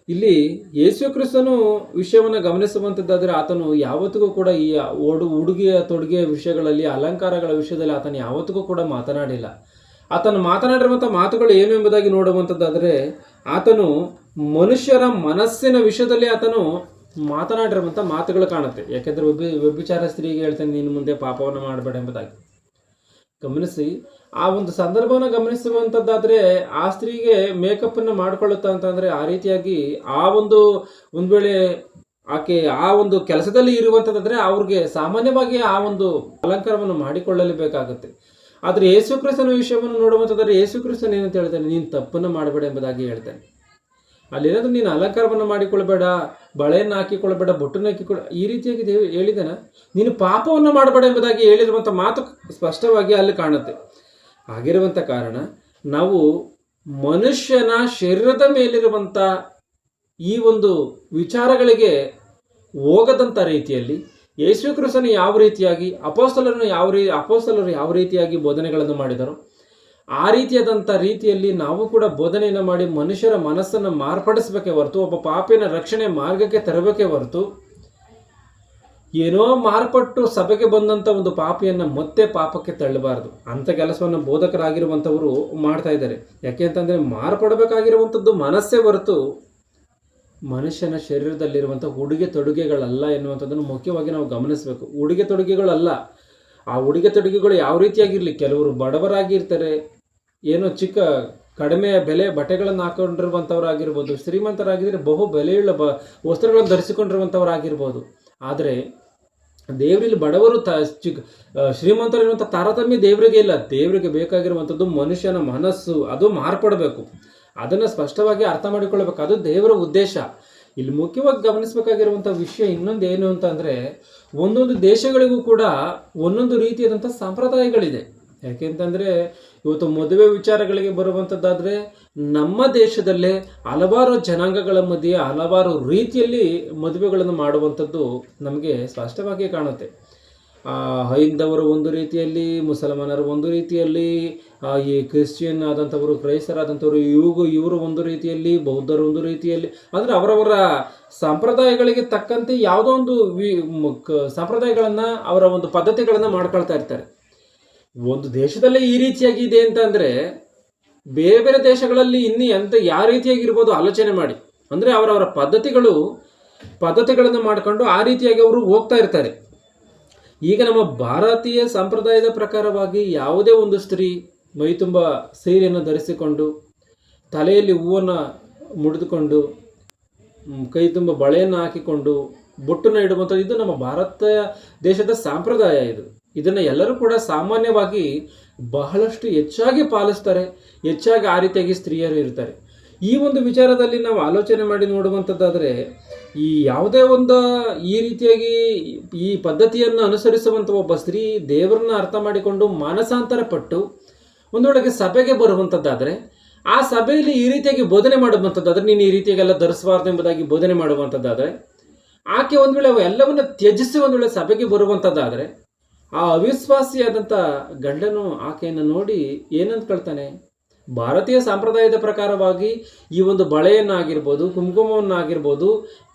ಇಲ್ಲಿ ಯೇಸು ಕ್ರಿಸ್ತನು ವಿಷಯವನ್ನು ಗಮನಿಸುವಂಥದ್ದಾದರೆ ಆತನು ಯಾವತ್ತಿಗೂ ಕೂಡ ಈ ಉಡುಗೆಯ ತೊಡುಗೆಯ ವಿಷಯಗಳಲ್ಲಿ, ಅಲಂಕಾರಗಳ ವಿಷಯದಲ್ಲಿ ಆತನು ಯಾವತ್ತಿಗೂ ಕೂಡ ಮಾತನಾಡಿಲ್ಲ. ಆತನು ಮಾತನಾಡಿರುವಂಥ ಮಾತುಗಳು ಏನು ಎಂಬುದಾಗಿ ನೋಡುವಂಥದ್ದಾದರೆ ಆತನು ಮನುಷ್ಯರ ಮನಸ್ಸಿನ ವಿಷಯದಲ್ಲಿ ಆತನು ಮಾತನಾಡಿರುವಂಥ ಮಾತುಗಳು ಕಾಣುತ್ತೆ. ಯಾಕೆಂದರೆ ವ್ಯಭಿಚಾರ ಸ್ತ್ರೀಗೆ ಹೇಳ್ತಾನೆ, ನೀನು ಮುಂದೆ ಪಾಪವನ್ನು ಮಾಡಬೇಡ ಎಂಬುದಾಗಿ. ಗಮನಿಸಿ, ಆ ಒಂದು ಸಂದರ್ಭವನ್ನು ಗಮನಿಸುವಂಥದ್ದಾದರೆ ಆ ಸ್ತ್ರೀಗೆ ಮೇಕಪ್ಪನ್ನು ಮಾಡಿಕೊಳ್ಳುತ್ತಾ ಅಂತಂದರೆ ಆ ರೀತಿಯಾಗಿ ಒಂದು ವೇಳೆ ಆಕೆ ಆ ಒಂದು ಕೆಲಸದಲ್ಲಿ ಇರುವಂಥದ್ದಾದರೆ ಅವ್ರಿಗೆ ಸಾಮಾನ್ಯವಾಗಿ ಆ ಒಂದು ಅಲಂಕಾರವನ್ನು ಮಾಡಿಕೊಳ್ಳಲೇಬೇಕಾಗುತ್ತೆ. ಆದರೆ ಯೇಸು ಕ್ರಿಸ್ತನ ವಿಷಯವನ್ನು ನೋಡುವಂಥದ್ದಾದರೆ ಯೇಸು ಕ್ರಿಸ್ತನ ಏನಂತ ಹೇಳ್ತಾನೆ, ನೀನು ತಪ್ಪನ್ನು ಮಾಡಬೇಡ ಎಂಬುದಾಗಿ ಹೇಳ್ತಾನೆ. ಅಲ್ಲೇನಾದರೂ ನೀನು ಅಲಂಕಾರವನ್ನು ಮಾಡಿಕೊಳ್ಬೇಡ, ಬಳೆಯನ್ನು ಹಾಕಿಕೊಳ್ಬೇಡ, ಬೊಟ್ಟನ್ನು ಹಾಕಿಕೊಳ್ಳ, ಈ ರೀತಿಯಾಗಿ ದೇವರು ಹೇಳಿದಾನ. ನೀನು ಪಾಪವನ್ನು ಮಾಡಬೇಡ ಎಂಬುದಾಗಿ ಹೇಳಿರುವಂಥ ಮಾತು ಸ್ಪಷ್ಟವಾಗಿ ಅಲ್ಲಿ ಕಾಣುತ್ತೆ. ಆಗಿರುವಂಥ ಕಾರಣ ನಾವು ಮನುಷ್ಯನ ಶರೀರದ ಮೇಲಿರುವಂಥ ಈ ಒಂದು ವಿಚಾರಗಳಿಗೆ ಹೋಗದಂಥ ರೀತಿಯಲ್ಲಿ ಯೇಸು ಕ್ರಿಸ್ತನು ಯಾವ ರೀತಿಯಾಗಿ ಅಪೊಸ್ತಲರು ಯಾವ ರೀತಿಯಾಗಿ ಬೋಧನೆಗಳನ್ನು ಮಾಡಿದರೋ ಆ ರೀತಿಯಾದಂಥ ರೀತಿಯಲ್ಲಿ ನಾವು ಕೂಡ ಬೋಧನೆಯನ್ನು ಮಾಡಿ ಮನುಷ್ಯರ ಮನಸ್ಸನ್ನು ಮಾರ್ಪಡಿಸಬೇಕೇ ಹೊರತು, ಒಬ್ಬ ಪಾಪಿನ ರಕ್ಷಣೆ ಮಾರ್ಗಕ್ಕೆ ತರಬೇಕೇ ಹೊರತು, ಏನೋ ಮಾರ್ಪಟ್ಟು ಸಭೆಗೆ ಬಂದಂಥ ಒಂದು ಪಾಪಿಯನ್ನು ಮತ್ತೆ ಪಾಪಕ್ಕೆ ತಳ್ಳಬಾರದು. ಅಂಥ ಕೆಲಸವನ್ನು ಬೋಧಕರಾಗಿರುವಂಥವರು ಮಾಡ್ತಾ ಇದ್ದಾರೆ. ಯಾಕೆ ಅಂತಂದರೆ ಮಾರ್ಪಡಬೇಕಾಗಿರುವಂಥದ್ದು ಮನಸ್ಸೇ ಹೊರತು ಮನುಷ್ಯನ ಶರೀರದಲ್ಲಿರುವಂಥ ಉಡುಗೆ ತೊಡುಗೆಗಳಲ್ಲ ಎನ್ನುವಂಥದ್ದನ್ನು ಮುಖ್ಯವಾಗಿ ನಾವು ಗಮನಿಸಬೇಕು. ಉಡುಗೆ ತೊಡುಗೆಗಳಲ್ಲ. ಆ ಉಡುಗೆ ತೊಡುಗೆಗಳು ಯಾವ ರೀತಿಯಾಗಿರಲಿ, ಕೆಲವರು ಬಡವರಾಗಿರ್ತಾರೆ, ಏನೋ ಕಡಿಮೆ ಬೆಲೆ ಬಟ್ಟೆಗಳನ್ನು ಹಾಕೊಂಡಿರುವಂಥವ್ರಾಗಿರ್ಬೋದು, ಶ್ರೀಮಂತರಾಗಿದ್ದರೆ ಬಹು ಬೆಲೆಯುಳ್ಳ ವಸ್ತ್ರಗಳನ್ನು ಧರಿಸಿಕೊಂಡಿರುವಂಥವ್ರಾಗಿರ್ಬೋದು. ಆದರೆ ದೇವರಲ್ಲಿ ಬಡವರು ಶ್ರೀಮಂತರು ಇರುವಂಥ ತಾರತಮ್ಯ ದೇವರಿಗೆ ಇಲ್ಲ. ದೇವರಿಗೆ ಬೇಕಾಗಿರುವಂಥದ್ದು ಮನುಷ್ಯನ ಮನಸ್ಸು, ಅದು ಮಾರ್ಪಡಬೇಕು. ಅದನ್ನು ಸ್ಪಷ್ಟವಾಗಿ ಅರ್ಥ ಮಾಡಿಕೊಳ್ಬೇಕು. ಅದು ದೇವರ ಉದ್ದೇಶ. ಇಲ್ಲಿ ಮುಖ್ಯವಾಗಿ ಗಮನಿಸಬೇಕಾಗಿರುವಂಥ ವಿಷಯ ಇನ್ನೊಂದು ಏನು ಅಂತ ಅಂದರೆ, ಒಂದೊಂದು ದೇಶಗಳಿಗೂ ಕೂಡ ಒಂದೊಂದು ರೀತಿಯಾದಂಥ ಸಂಪ್ರದಾಯಗಳಿದೆ. ಯಾಕೆಂತಂದರೆ ಇವತ್ತು ಮದುವೆ ವಿಚಾರಗಳಿಗೆ ಬರುವಂಥದ್ದಾದರೆ ನಮ್ಮ ದೇಶದಲ್ಲೇ ಹಲವಾರು ಜನಾಂಗಗಳ ಮಧ್ಯೆ ಹಲವಾರು ರೀತಿಯಲ್ಲಿ ಮದುವೆಗಳನ್ನು ಮಾಡುವಂಥದ್ದು ನಮಗೆ ಸ್ಪಷ್ಟವಾಗಿ ಕಾಣುತ್ತೆ. ಹೈಂದವರು ಒಂದು ರೀತಿಯಲ್ಲಿ, ಮುಸಲ್ಮಾನರು ಒಂದು ರೀತಿಯಲ್ಲಿ, ಈ ಕ್ರಿಶ್ಚಿಯನ್ ಆದಂಥವರು, ಕ್ರೈಸ್ತರಾದಂಥವರು ಇವರು ಒಂದು ರೀತಿಯಲ್ಲಿ, ಬೌದ್ಧರು ಒಂದು ರೀತಿಯಲ್ಲಿ, ಅಂದರೆ ಅವರವರ ಸಂಪ್ರದಾಯಗಳಿಗೆ ತಕ್ಕಂತೆ ಯಾವುದೋ ಒಂದು ಸಂಪ್ರದಾಯಗಳನ್ನು, ಅವರ ಒಂದು ಪದ್ಧತಿಗಳನ್ನು ಮಾಡ್ಕೊಳ್ತಾ ಇರ್ತಾರೆ. ಒಂದು ದೇಶದಲ್ಲೇ ಈ ರೀತಿಯಾಗಿ ಇದೆ ಅಂತಂದರೆ ಬೇರೆ ಬೇರೆ ದೇಶಗಳಲ್ಲಿ ಇನ್ನು ಯಾವ ರೀತಿಯಾಗಿರ್ಬೋದು ಆಲೋಚನೆ ಮಾಡಿ. ಅಂದರೆ ಅವರವರ ಪದ್ಧತಿಗಳನ್ನು ಮಾಡಿಕೊಂಡು ಆ ರೀತಿಯಾಗಿ ಅವರು ಹೋಗ್ತಾ ಇರ್ತಾರೆ. ಈಗ ನಮ್ಮ ಭಾರತೀಯ ಸಂಪ್ರದಾಯದ ಪ್ರಕಾರವಾಗಿ ಯಾವುದೇ ಒಂದು ಸ್ತ್ರೀ ಮೈ ತುಂಬ ಸೀರೆಯನ್ನು ಧರಿಸಿಕೊಂಡು ತಲೆಯಲ್ಲಿ ಹೂವನ್ನು ಮುಡಿದುಕೊಂಡು ಕೈ ತುಂಬ ಬಳೆಯನ್ನು ಹಾಕಿಕೊಂಡು ಬೊಟ್ಟನ್ನು ಇಡುವಂಥದ್ದು ಇದು ನಮ್ಮ ಭಾರತ ದೇಶದ ಸಂಪ್ರದಾಯ. ಇದನ್ನು ಎಲ್ಲರೂ ಕೂಡ ಸಾಮಾನ್ಯವಾಗಿ ಬಹಳಷ್ಟು ಹೆಚ್ಚಾಗಿ ಪಾಲಿಸ್ತಾರೆ. ಹೆಚ್ಚಾಗಿ ಆ ರೀತಿಯಾಗಿ ಸ್ತ್ರೀಯರು ಇರ್ತಾರೆ. ಈ ಒಂದು ವಿಚಾರದಲ್ಲಿ ನಾವು ಆಲೋಚನೆ ಮಾಡಿ ನೋಡುವಂಥದ್ದಾದರೆ ಈ ಯಾವುದೇ ಒಂದು ಈ ರೀತಿಯಾಗಿ ಈ ಪದ್ಧತಿಯನ್ನು ಅನುಸರಿಸುವಂಥ ಒಬ್ಬ ಸ್ತ್ರೀ ದೇವರನ್ನ ಅರ್ಥ ಮಾಡಿಕೊಂಡು ಮಾನಸಾಂತರ ಪಟ್ಟು ಒಂದೊಳಗೆ ಸಭೆಗೆ ಬರುವಂಥದ್ದಾದರೆ ಆ ಸಭೆಯಲ್ಲಿ ಈ ರೀತಿಯಾಗಿ ಬೋಧನೆ ಮಾಡುವಂಥದ್ದಾದರೆ ನೀನು ಈ ರೀತಿಯಾಗೆಲ್ಲ ಧರಿಸಬಾರ್ದು ಎಂಬುದಾಗಿ ಬೋಧನೆ ಮಾಡುವಂಥದ್ದಾದರೆ ಆಕೆ ಒಂದು ವೇಳೆ ಎಲ್ಲವನ್ನು ತ್ಯಜಿಸಿ ಒಂದು ವೇಳೆ ಸಭೆಗೆ ಬರುವಂಥದ್ದಾದರೆ ಆ ಅವಿಶ್ವಾಸಿಯಾದಂಥ ಗಂಡನು ಆಕೆಯನ್ನು ನೋಡಿ ಏನಂದ್ಕೊಳ್ತಾನೆ, ಭಾರತೀಯ ಸಂಪ್ರದಾಯದ ಪ್ರಕಾರವಾಗಿ ಈ ಒಂದು ಬಳೆಯನ್ನಾಗಿರ್ಬೋದು, ಕುಂಕುಮವನ್ನಾಗಿರ್ಬೋದು,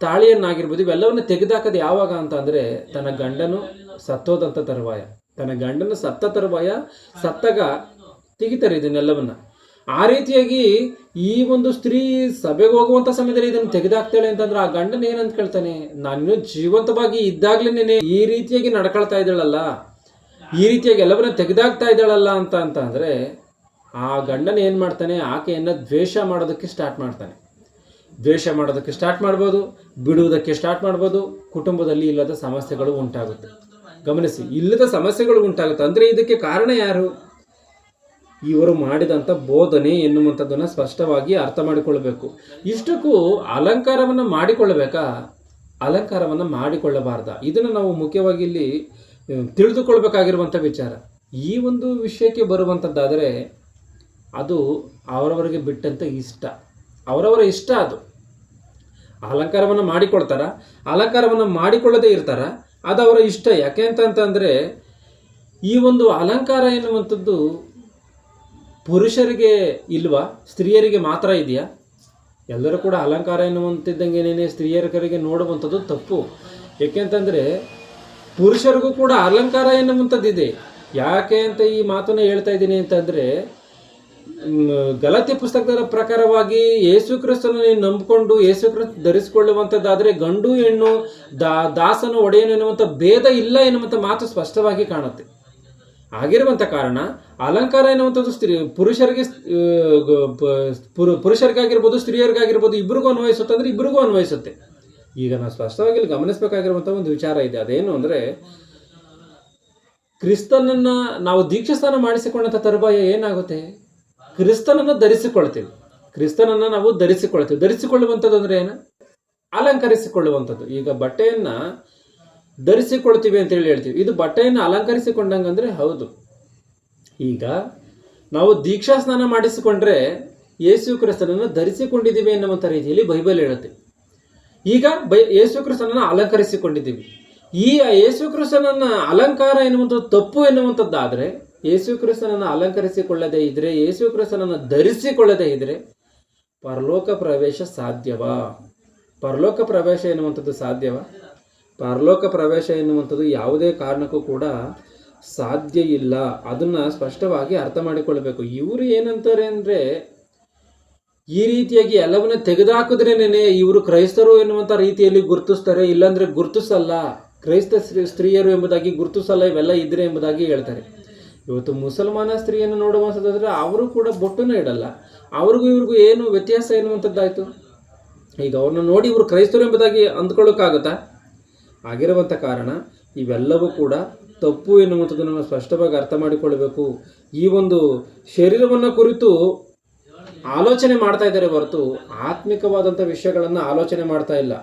ತಾಳಿಯನ್ನಾಗಿರ್ಬೋದು ಇವೆಲ್ಲವನ್ನು ತೆಗೆದಾಕದು ಯಾವಾಗ ಅಂತ ಅಂದರೆ ತನ್ನ ಗಂಡನು ಸತ್ತೋದಂಥ ತರುವಾಯ. ತನ್ನ ಗಂಡನು ಸತ್ತ ತರುವಾಯ ಸತ್ತಾಗ ತೆಗಿತಾರೆ ಇದನ್ನೆಲ್ಲವನ್ನ. ಆ ರೀತಿಯಾಗಿ ಈ ಒಂದು ಸ್ತ್ರೀ ಸಭೆಗೆ ಹೋಗುವಂಥ ಸಮಯದಲ್ಲಿ ಇದನ್ನು ತೆಗೆದಾಕ್ತಾಳೆ ಅಂತಂದ್ರೆ ಆ ಗಂಡನ ಏನಂತ ಕೇಳ್ತಾನೆ, ನಾನು ಜೀವಂತವಾಗಿ ಇದ್ದಾಗ್ಲೇನೆ ಈ ರೀತಿಯಾಗಿ ನಡ್ಕೊಳ್ತಾ ಇದ್ದಾಳಲ್ಲ, ಈ ರೀತಿಯಾಗಿ ಎಲ್ಲವನ್ನ ತೆಗೆದಾಕ್ತಾ ಇದ್ದಾಳಲ್ಲ ಅಂತ ಅಂದರೆ ಆ ಗಂಡನ ಏನು ಮಾಡ್ತಾನೆ, ಆಕೆಯನ್ನು ದ್ವೇಷ ಮಾಡೋದಕ್ಕೆ ಸ್ಟಾರ್ಟ್ ಮಾಡ್ತಾನೆ. ದ್ವೇಷ ಮಾಡೋದಕ್ಕೆ ಸ್ಟಾರ್ಟ್ ಮಾಡ್ಬೋದು, ಬಿಡುವುದಕ್ಕೆ ಸ್ಟಾರ್ಟ್ ಮಾಡ್ಬೋದು. ಕುಟುಂಬದಲ್ಲಿ ಇಲ್ಲದ ಸಮಸ್ಯೆಗಳು ಉಂಟಾಗುತ್ತೆ. ಗಮನಿಸಿ, ಇಲ್ಲದ ಸಮಸ್ಯೆಗಳು ಉಂಟಾಗುತ್ತೆ. ಅಂದರೆ ಇದಕ್ಕೆ ಕಾರಣ ಯಾರು? ಇವರು ಮಾಡಿದಂಥ ಬೋಧನೆ ಎನ್ನುವಂಥದ್ದನ್ನು ಸ್ಪಷ್ಟವಾಗಿ ಅರ್ಥ ಮಾಡಿಕೊಳ್ಳಬೇಕು. ಇಷ್ಟಕ್ಕೂ ಅಲಂಕಾರವನ್ನು ಮಾಡಿಕೊಳ್ಳಬೇಕಾ, ಅಲಂಕಾರವನ್ನು ಮಾಡಿಕೊಳ್ಳಬಾರ್ದ? ಇದನ್ನು ನಾವು ಮುಖ್ಯವಾಗಿ ಇಲ್ಲಿ ತಿಳಿದುಕೊಳ್ಬೇಕಾಗಿರುವಂಥ ವಿಚಾರ. ಈ ಒಂದು ವಿಷಯಕ್ಕೆ ಬರುವಂಥದ್ದಾದರೆ ಅದು ಅವರವರಿಗೆ ಬಿಟ್ಟಂಥ ಇಷ್ಟ, ಅವರವರ ಇಷ್ಟ. ಅದು ಅಲಂಕಾರವನ್ನು ಮಾಡಿಕೊಳ್ತಾರ, ಅಲಂಕಾರವನ್ನು ಮಾಡಿಕೊಳ್ಳದೇ ಇರ್ತಾರ, ಅದು ಅವರ ಇಷ್ಟ. ಯಾಕೆ ಅಂತಂದರೆ ಈ ಒಂದು ಅಲಂಕಾರ ಎನ್ನುವಂಥದ್ದು ಪುರುಷರಿಗೆ ಇಲ್ವಾ, ಸ್ತ್ರೀಯರಿಗೆ ಮಾತ್ರ ಇದೆಯಾ? ಎಲ್ಲರೂ ಕೂಡ ಅಲಂಕಾರ ಎನ್ನುವಂಥದ್ದಂಗೆನೇ ಸ್ತ್ರೀಯರಿಗೆ ನೋಡುವಂಥದ್ದು ತಪ್ಪು. ಏಕೆಂತಂದರೆ ಪುರುಷರಿಗೂ ಕೂಡ ಅಲಂಕಾರ ಎನ್ನುವಂಥದ್ದಿದೆ. ಯಾಕೆ ಅಂತ ಈ ಮಾತನ್ನು ಹೇಳ್ತಾ ಇದ್ದೀನಿ ಅಂತಂದರೆ ಗಲಾತ್ಯ ಪುಸ್ತಕದ ಪ್ರಕಾರವಾಗಿ ಯೇಸು ಕ್ರಿಸ್ತನ ನಂಬಿಕೊಂಡು ಯೇಸು ಕ್ರಿಸ್ತ ಧರಿಸಿಕೊಳ್ಳುವಂಥದ್ದಾದರೆ ಗಂಡು ಹೆಣ್ಣು ದಾಸನು ಒಡೆಯನು ಎನ್ನುವಂಥ ಭೇದ ಇಲ್ಲ ಎನ್ನುವಂಥ ಮಾತು ಸ್ಪಷ್ಟವಾಗಿ ಕಾಣುತ್ತೆ. ಆಗಿರುವಂಥ ಕಾರಣ ಅಲಂಕಾರ ಎನ್ನುವಂಥದ್ದು ಪುರುಷರಿಗಾಗಿರ್ಬೋದು ಸ್ತ್ರೀಯರಿಗಾಗಿರ್ಬೋದು ಇಬ್ಬರಿಗೂ ಅನ್ವಯಿಸುತ್ತೆ. ಅಂದರೆ ಇಬ್ಬರಿಗೂ ಅನ್ವಯಿಸುತ್ತೆ. ಈಗ ನಾವು ಸ್ಪಷ್ಟವಾಗಿ ಗಮನಿಸಬೇಕಾಗಿರುವಂಥ ಒಂದು ವಿಚಾರ ಇದೆ. ಅದೇನು ಅಂದರೆ ಕ್ರಿಸ್ತನನ್ನು ನಾವು ದೀಕ್ಷಾಸ್ನಾನ ಮಾಡಿಸಿಕೊಂಡಂಥ ತರುವಾಯ ಏನಾಗುತ್ತೆ, ಕ್ರಿಸ್ತನನ್ನು ಧರಿಸಿಕೊಳ್ತೀವಿ. ಕ್ರಿಸ್ತನನ್ನು ನಾವು ಧರಿಸಿಕೊಳ್ತೀವಿ. ಧರಿಸಿಕೊಳ್ಳುವಂಥದ್ದು ಅಂದರೆ ಏನು? ಅಲಂಕರಿಸಿಕೊಳ್ಳುವಂಥದ್ದು. ಈಗ ಬಟ್ಟೆಯನ್ನು ಧರಿಸಿಕೊಳ್ತೀವಿ ಅಂತೇಳಿ ಹೇಳ್ತೀವಿ. ಇದು ಬಟ್ಟೆಯನ್ನು ಅಲಂಕರಿಸಿಕೊಂಡಂಗೆ ಅಂದರೆ ಹೌದು. ಈಗ ನಾವು ದೀಕ್ಷಾ ಸ್ನಾನ ಮಾಡಿಸಿಕೊಂಡ್ರೆ ಯೇಸು ಕ್ರಿಸ್ತನನ್ನು ಧರಿಸಿಕೊಂಡಿದ್ದೀವಿ ಎನ್ನುವಂಥ ರೀತಿಯಲ್ಲಿ ಬೈಬಲ್ ಹೇಳುತ್ತೆ. ಈಗ ಯೇಸು ಕ್ರಿಸ್ತನನ್ನು ಅಲಂಕರಿಸಿಕೊಂಡಿದ್ದೀವಿ. ಈ ಯೇಸು ಕ್ರಿಸ್ತನನ್ನು ಅಲಂಕಾರ ಎನ್ನುವಂಥದ್ದು ತಪ್ಪು ಎನ್ನುವಂಥದ್ದಾದರೆ, ಯೇಸು ಕ್ರಿಸ್ತನನ್ನು ಅಲಂಕರಿಸಿಕೊಳ್ಳದೇ ಇದ್ದರೆ, ಯೇಸು ಕ್ರಿಸ್ತನನ್ನು ಧರಿಸಿಕೊಳ್ಳದೇ ಇದ್ದರೆ ಪರಲೋಕ ಪ್ರವೇಶ ಸಾಧ್ಯವಾ? ಪರಲೋಕ ಪ್ರವೇಶ ಎನ್ನುವಂಥದ್ದು ಸಾಧ್ಯವಾ? ಪರಲೋಕ ಪ್ರವೇಶ ಎನ್ನುವಂಥದ್ದು ಯಾವುದೇ ಕಾರಣಕ್ಕೂ ಕೂಡ ಸಾಧ್ಯ ಇಲ್ಲ. ಅದನ್ನು ಸ್ಪಷ್ಟವಾಗಿ ಅರ್ಥ ಮಾಡಿಕೊಳ್ಬೇಕು. ಇವರು ಏನಂತಾರೆ ಅಂದರೆ ಈ ರೀತಿಯಾಗಿ ಎಲ್ಲವನ್ನ ತೆಗೆದುಹಾಕಿದ್ರೇನೆ ಇವರು ಕ್ರೈಸ್ತರು ಎನ್ನುವಂಥ ರೀತಿಯಲ್ಲಿ ಗುರುತಿಸ್ತಾರೆ, ಇಲ್ಲಾಂದರೆ ಗುರುತಿಸಲ್ಲ, ಕ್ರೈಸ್ತ ಸ್ತ್ರೀಯರು ಎಂಬುದಾಗಿ ಗುರುತಿಸಲ್ಲ, ಇವೆಲ್ಲ ಇದ್ರೆ ಎಂಬುದಾಗಿ ಹೇಳ್ತಾರೆ. ಇವತ್ತು ಮುಸಲ್ಮಾನ ಸ್ತ್ರೀಯನ್ನು ನೋಡುವಂಥದ್ದಾದರೆ ಅವರು ಕೂಡ ಬೊಟ್ಟನ್ನು ಇಡಲ್ಲ. ಅವ್ರಿಗೂ ಇವ್ರಿಗೂ ಏನು ವ್ಯತ್ಯಾಸ ಎನ್ನುವಂಥದ್ದಾಯಿತು? ಈಗ ಅವ್ರನ್ನ ನೋಡಿ ಇವರು ಕ್ರೈಸ್ತರು ಎಂಬುದಾಗಿ ಅಂದ್ಕೊಳ್ಳೋಕ್ಕಾಗುತ್ತಾ? ಆಗಿರುವಂಥ ಕಾರಣ ಇವೆಲ್ಲವೂ ಕೂಡ ತಪ್ಪು ಎನ್ನುವಂಥದ್ದನ್ನು ನಾವು ಸ್ಪಷ್ಟವಾಗಿ ಅರ್ಥ ಮಾಡಿಕೊಳ್ಳಬೇಕು. ಈ ಒಂದು ಶರೀರವನ್ನು ಕುರಿತು ಆಲೋಚನೆ ಮಾಡ್ತಾ ಇದ್ದಾರೆ ಹೊರತು ಆತ್ಮಿಕವಾದಂಥ ವಿಷಯಗಳನ್ನು ಆಲೋಚನೆ ಮಾಡ್ತಾ ಇಲ್ಲ.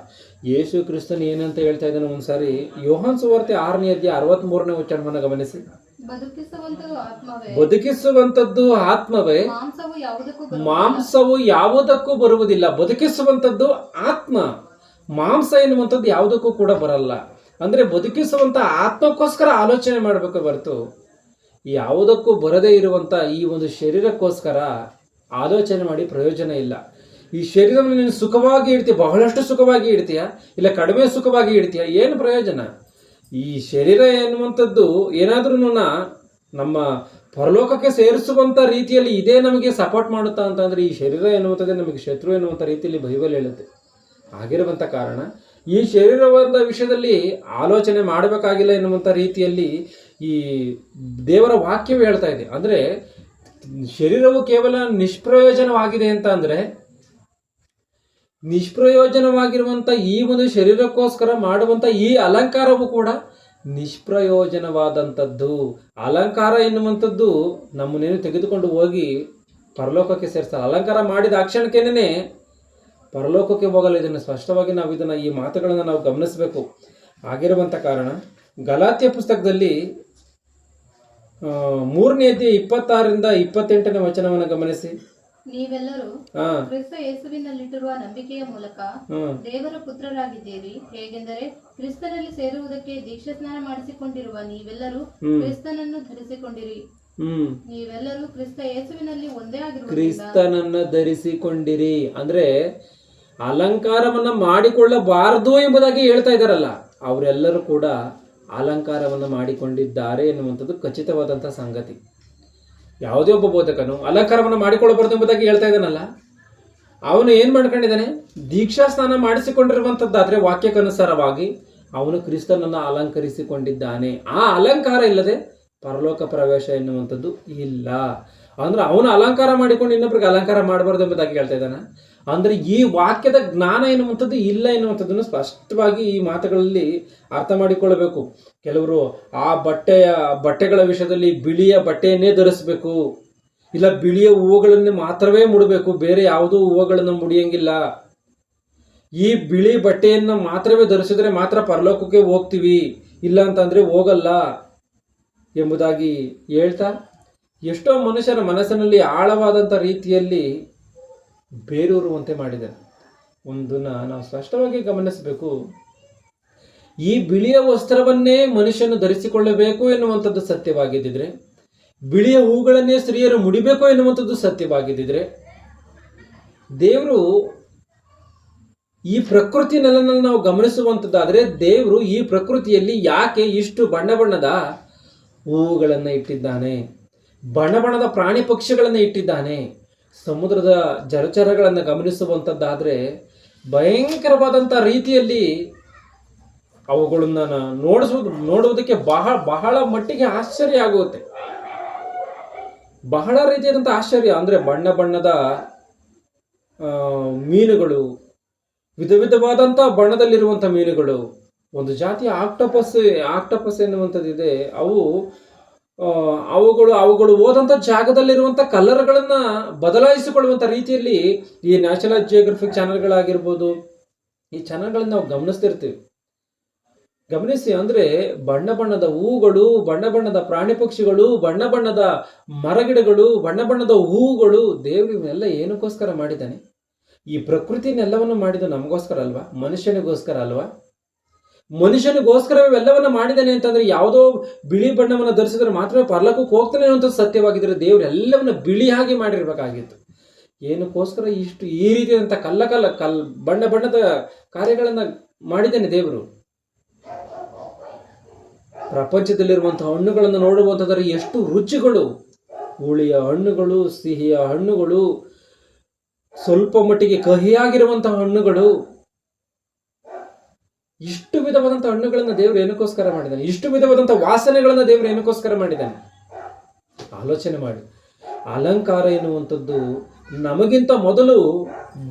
ಯೇಸು ಕ್ರಿಸ್ತನ್ ಏನಂತ ಹೇಳ್ತಾ ಇದ್ದಾನೆ ಒಂದ್ಸಾರಿ ಯೋಹಾನ್ ಸುವಾರ್ತೆ 6ನೇ ಅಧ್ಯಾಯ 63ನೇ ವಚನವನ್ನು ಗಮನಿಸಿ. ಬದುಕಿಸುವಂಥದ್ದು ಆತ್ಮವೇ, ಮಾಂಸವು ಯಾವುದಕ್ಕೂ ಬರುವುದಿಲ್ಲ. ಬದುಕಿಸುವಂಥದ್ದು ಆತ್ಮ, ಮಾಂಸ ಎನ್ನುವಂಥದ್ದು ಯಾವುದಕ್ಕೂ ಕೂಡ ಬರಲ್ಲ. ಅಂದರೆ ಬದುಕಿಸುವಂಥ ಆತ್ಮಕ್ಕೋಸ್ಕರ ಆಲೋಚನೆ ಮಾಡಬೇಕು ಹೊರತು ಯಾವುದಕ್ಕೂ ಬರದೇ ಇರುವಂಥ ಈ ಒಂದು ಶರೀರಕ್ಕೋಸ್ಕರ ಆಲೋಚನೆ ಮಾಡಿ ಪ್ರಯೋಜನ ಇಲ್ಲ. ಈ ಶರೀರವನ್ನು ನೀನು ಸುಖವಾಗಿ ಇಡ್ತೀಯ, ಬಹಳಷ್ಟು ಸುಖವಾಗಿ ಇಡ್ತೀಯ, ಇಲ್ಲ ಕಡಿಮೆ ಸುಖವಾಗಿ ಇಡ್ತೀಯ, ಏನು ಪ್ರಯೋಜನ? ಈ ಶರೀರ ಎನ್ನುವಂಥದ್ದು ಏನಾದ್ರೂ ನಮ್ಮ ಪರಲೋಕಕ್ಕೆ ಸೇರಿಸುವಂಥ ರೀತಿಯಲ್ಲಿ ಇದೇ ನಮಗೆ ಸಪೋರ್ಟ್ ಮಾಡುತ್ತಾ ಅಂತಂದರೆ ಈ ಶರೀರ ಎನ್ನುವಂಥದ್ದೇ ನಮಗೆ ಶತ್ರು ಎನ್ನುವಂಥ ರೀತಿಯಲ್ಲಿ ಬೈಬಲ್ ಹೇಳುತ್ತೆ. ಆಗಿರುವಂಥ ಕಾರಣ ಈ ಶರೀರವಾದ ವಿಷಯದಲ್ಲಿ ಆಲೋಚನೆ ಮಾಡಬೇಕಾಗಿಲ್ಲ ಎನ್ನುವಂಥ ರೀತಿಯಲ್ಲಿ ಈ ದೇವರ ವಾಕ್ಯವು ಹೇಳ್ತಾ ಇದೆ. ಅಂದರೆ ಶರೀರವು ಕೇವಲ ನಿಷ್ಪ್ರಯೋಜನವಾಗಿದೆ ಅಂತ ಅಂದರೆ, ನಿಷ್ಪ್ರಯೋಜನವಾಗಿರುವಂಥ ಈ ಒಂದು ಶರೀರಕ್ಕೋಸ್ಕರ ಮಾಡುವಂಥ ಈ ಅಲಂಕಾರವು ಕೂಡ ನಿಷ್ಪ್ರಯೋಜನವಾದಂಥದ್ದು. ಅಲಂಕಾರ ಎನ್ನುವಂಥದ್ದು ನಮ್ಮನ್ನೇನು ತೆಗೆದುಕೊಂಡು ಹೋಗಿ ಪರಲೋಕಕ್ಕೆ ಸೇರಿಸ್ತಾರೆ. ಅಲಂಕಾರ ಮಾಡಿದ ಆ ಕ್ಷಣಕ್ಕೇನೆ ಪರಲೋಕಕ್ಕೆ ಹೋಗಲ್ಲ. ಇದನ್ನು ಸ್ಪಷ್ಟವಾಗಿ ನಾವು ಈ ಮಾತುಗಳನ್ನು ನಾವು ಗಮನಿಸಬೇಕು. ಆಗಿರುವಂಥ ಕಾರಣ ಗಲಾತ್ಯ ಪುಸ್ತಕದಲ್ಲಿ 3ನೇ ಅಧ್ಯಾಯ 26ರಿಂದ 28ನೇ ವಚನವನ್ನು ಗಮನಿಸಿ.
ನೀವೆಲ್ಲರೂ ಕ್ರಿಸ್ತ ಯೇಸುವಿನಲ್ಲಿಟ್ಟಿರುವ ನಂಬಿಕೆಯ ಮೂಲಕ ದೇವರ ಪುತ್ರರಾಗಿದ್ದೀರಿ. ಹೇಗೆಂದರೆ ಕ್ರಿಸ್ತನಲ್ಲಿ ಸೇರುವುದಕ್ಕೆ ದೀಕ್ಷಾಸ್ನಾನ ಮಾಡಿಸಿಕೊಂಡಿರುವ ನೀವೆಲ್ಲರೂ ಕ್ರಿಸ್ತನನ್ನು ಧರಿಸಿಕೊಂಡಿರಿ. ನೀವೆಲ್ಲರೂ ಕ್ರಿಸ್ತ ಯೇಸುವಿನಲ್ಲಿ ಒಂದೇ ಆಗಿರುವ
ಕ್ರಿಸ್ತನನ್ನ ಧರಿಸಿಕೊಂಡಿರಿ. ಅಂದ್ರೆ ಅಲಂಕಾರವನ್ನ ಮಾಡಿಕೊಳ್ಳಬಾರದು ಎಂಬುದಾಗಿ ಹೇಳ್ತಾ ಇದ್ದಾರಲ್ಲ, ಅವರೆಲ್ಲರೂ ಕೂಡ ಅಲಂಕಾರವನ್ನು ಮಾಡಿಕೊಂಡಿದ್ದಾರೆ ಎನ್ನುವಂಥದ್ದು ಖಚಿತವಾದಂತಹ ಸಂಗತಿ. ಯಾವುದೇ ಒಬ್ಬ ಬೋಧಕನು ಅಲಂಕಾರವನ್ನು ಮಾಡಿಕೊಳ್ಳಬಾರದು ಎಂಬುದಾಗಿ ಹೇಳ್ತಾ ಇದ್ದಾನಲ್ಲ, ಅವನು ಏನು ಮಾಡ್ಕೊಂಡಿದ್ದಾನೆ? ದೀಕ್ಷಾ ಸ್ನಾನ ಮಾಡಿಸಿಕೊಂಡಿರುವಂಥದ್ದಾದ್ರೆ ವಾಕ್ಯಕ್ಕನುಸಾರವಾಗಿ ಅವನು ಕ್ರಿಸ್ತನನ್ನು ಅಲಂಕರಿಸಿಕೊಂಡಿದ್ದಾನೆ. ಆ ಅಲಂಕಾರ ಇಲ್ಲದೆ ಪರಲೋಕ ಪ್ರವೇಶ ಎನ್ನುವಂಥದ್ದು ಇಲ್ಲ. ಅಂದ್ರೆ ಅವನು ಅಲಂಕಾರ ಮಾಡಿಕೊಂಡು ಇನ್ನೊಬ್ಬರಿಗೆ ಅಲಂಕಾರ ಮಾಡಬಾರ್ದು ಎಂಬುದಾಗಿ ಹೇಳ್ತಾ ಇದ್ದಾನೆ. ಅಂದ್ರೆ ಈ ವಾಕ್ಯದ ಜ್ಞಾನ ಎನ್ನುವಂಥದ್ದು ಇಲ್ಲ ಎನ್ನುವಂಥದ್ದನ್ನು ಸ್ಪಷ್ಟವಾಗಿ ಈ ಮಾತುಗಳಲ್ಲಿ ಅರ್ಥ ಮಾಡಿಕೊಳ್ಳಬೇಕು. ಕೆಲವರು ಆ ಬಟ್ಟೆಗಳ ವಿಷಯದಲ್ಲಿ ಬಿಳಿಯ ಬಟ್ಟೆಯನ್ನೇ ಧರಿಸಬೇಕು, ಇಲ್ಲ ಬಿಳಿಯ ಹೂವುಗಳನ್ನೇ ಮಾತ್ರವೇ ಮುಡಬೇಕು, ಬೇರೆ ಯಾವುದೋ ಹೂವುಗಳನ್ನು ಮುಡಿಯಂಗಿಲ್ಲ, ಈ ಬಿಳಿ ಬಟ್ಟೆಯನ್ನು ಮಾತ್ರವೇ ಧರಿಸಿದ್ರೆ ಮಾತ್ರ ಪರಲೋಕಕ್ಕೆ ಹೋಗ್ತೀವಿ, ಇಲ್ಲ ಅಂತಂದ್ರೆ ಹೋಗಲ್ಲ ಎಂಬುದಾಗಿ ಹೇಳ್ತಾ ಎಷ್ಟೋ ಮನುಷ್ಯರ ಮನಸ್ಸಿನಲ್ಲಿ ಆಳವಾದಂಥ ರೀತಿಯಲ್ಲಿ ಬೇರೂರುವಂತೆ ಮಾಡಿದ್ದಾರೆ. ಒಂದನ್ನ ನಾವು ಸ್ಪಷ್ಟವಾಗಿ ಗಮನಿಸಬೇಕು. ಈ ಬಿಳಿಯ ವಸ್ತ್ರವನ್ನೇ ಮನುಷ್ಯನು ಧರಿಸಿಕೊಳ್ಳಬೇಕು ಎನ್ನುವಂಥದ್ದು ಸತ್ಯವಾಗಿದ್ದಿದ್ರೆ, ಬಿಳಿಯ ಹೂಗಳನ್ನೇ ಸ್ತ್ರೀಯರು ಮುಡಿಬೇಕು ಎನ್ನುವಂಥದ್ದು ಸತ್ಯವಾಗಿದ್ದಿದ್ರೆ, ದೇವರು ಈ ಪ್ರಕೃತಿನೆಲ್ಲ ನಾವು ಗಮನಿಸುವಂಥದ್ದಾದರೆ ದೇವರು ಈ ಪ್ರಕೃತಿಯಲ್ಲಿ ಯಾಕೆ ಇಷ್ಟು ಬಣ್ಣ ಬಣ್ಣದ ಹೂವುಗಳನ್ನು ಇಟ್ಟಿದ್ದಾನೆ, ಬಣ್ಣ ಬಣ್ಣದ ಪ್ರಾಣಿ ಪಕ್ಷಿಗಳನ್ನು ಇಟ್ಟಿದ್ದಾನೆ, ಸಮುದ್ರದ ಜಲಚರಗಳನ್ನು ಗಮನಿಸುವಂಥದ್ದಾದರೆ ಭಯಂಕರವಾದಂಥ ರೀತಿಯಲ್ಲಿ ಅವುಗಳನ್ನ ನೋಡುವುದಕ್ಕೆ ಬಹಳ ಮಟ್ಟಿಗೆ ಆಶ್ಚರ್ಯ ಆಗುತ್ತೆ. ಬಹಳ ರೀತಿಯಾದಂಥ ಆಶ್ಚರ್ಯ. ಅಂದರೆ ಬಣ್ಣ ಬಣ್ಣದ ಮೀನುಗಳು, ವಿಧ ವಿಧವಾದಂಥ ಬಣ್ಣದಲ್ಲಿರುವಂಥ ಮೀನುಗಳು, ಒಂದು ಜಾತಿಯ ಆಕ್ಟೋಪಸ್ ಎನ್ನುವಂಥದ್ದಿದೆ. ಅವುಗಳು ಹೋದಂಥ ಜಾಗದಲ್ಲಿರುವಂಥ ಕಲರ್ಗಳನ್ನು ಬದಲಾಯಿಸಿಕೊಳ್ಳುವಂಥ ರೀತಿಯಲ್ಲಿ ಈ ನ್ಯಾಷನಲ್ ಜಿಯೋಗ್ರಫಿಕ್ ಚಾನೆಲ್ಗಳಾಗಿರ್ಬೋದು, ಈ ಚಾನೆಲ್ಗಳನ್ನು ನಾವು ಗಮನಿಸ್ತಿರ್ತೀವಿ. ಗಮನಿಸಿ, ಅಂದರೆ ಬಣ್ಣ ಬಣ್ಣದ ಹೂಗಳು, ಬಣ್ಣ ಬಣ್ಣದ ಪ್ರಾಣಿ ಪಕ್ಷಿಗಳು, ಬಣ್ಣ ಬಣ್ಣದ ಮರಗಿಡಗಳು, ಬಣ್ಣ ಬಣ್ಣದ ಹೂಗಳು, ದೇವರು ಇವನ್ನೆಲ್ಲ ಏನಕ್ಕೋಸ್ಕರ ಮಾಡಿದ್ದಾನೆ? ಈ ಪ್ರಕೃತಿನೆಲ್ಲವನ್ನು ಮಾಡಿದ್ದು ನಮಗೋಸ್ಕರ ಅಲ್ವಾ? ಮನುಷ್ಯನಿಗೋಸ್ಕರ ಅಲ್ವಾ? ಮನುಷ್ಯನಿಗೋಸ್ಕರ ಇವೆಲ್ಲವನ್ನ ಮಾಡಿದ್ದಾನೆ ಅಂತಂದ್ರೆ ಯಾವುದೋ ಬಿಳಿ ಬಣ್ಣವನ್ನು ಧರಿಸಿದ್ರೆ ಮಾತ್ರ ಪರಲೋಕಕ್ಕೆ ಹೋಗ್ತಾನೆ ಅನ್ನೋಂಥದ್ದು ಸತ್ಯವಾಗಿದ್ರೆ ದೇವರು ಎಲ್ಲವನ್ನ ಬಿಳಿಯಾಗಿ ಮಾಡಿರ್ಬೇಕಾಗಿತ್ತು. ಏನಕ್ಕೋಸ್ಕರ ಈ ರೀತಿಯಾದಂಥ ಬಣ್ಣ ಬಣ್ಣದ ಕಾರ್ಯಗಳನ್ನ ಮಾಡಿದ್ದಾನೆ ದೇವರು? ಪ್ರಪಂಚದಲ್ಲಿರುವಂತಹ ಹಣ್ಣುಗಳನ್ನು ನೋಡುವಂಥದ್ರೆ ಎಷ್ಟು ರುಚಿಗಳು, ಹುಳಿಯ ಹಣ್ಣುಗಳು, ಸಿಹಿಯ ಹಣ್ಣುಗಳು, ಸ್ವಲ್ಪ ಮಟ್ಟಿಗೆ ಕಹಿಯಾಗಿರುವಂತಹ ಹಣ್ಣುಗಳು, ಇಷ್ಟು ವಿಧವಾದಂಥ ಹಣ್ಣುಗಳನ್ನು ದೇವರು ಏನಕ್ಕೋಸ್ಕರ ಮಾಡಿದ್ದಾನೆ? ಇಷ್ಟು ವಿಧವಾದಂಥ ವಾಸನೆಗಳನ್ನು ದೇವರು ಏನಕ್ಕೋಸ್ಕರ ಮಾಡಿದ್ದಾನೆ? ಆಲೋಚನೆ ಮಾಡಿ. ಅಲಂಕಾರ ಎನ್ನುವಂಥದ್ದು ನಮಗಿಂತ ಮೊದಲು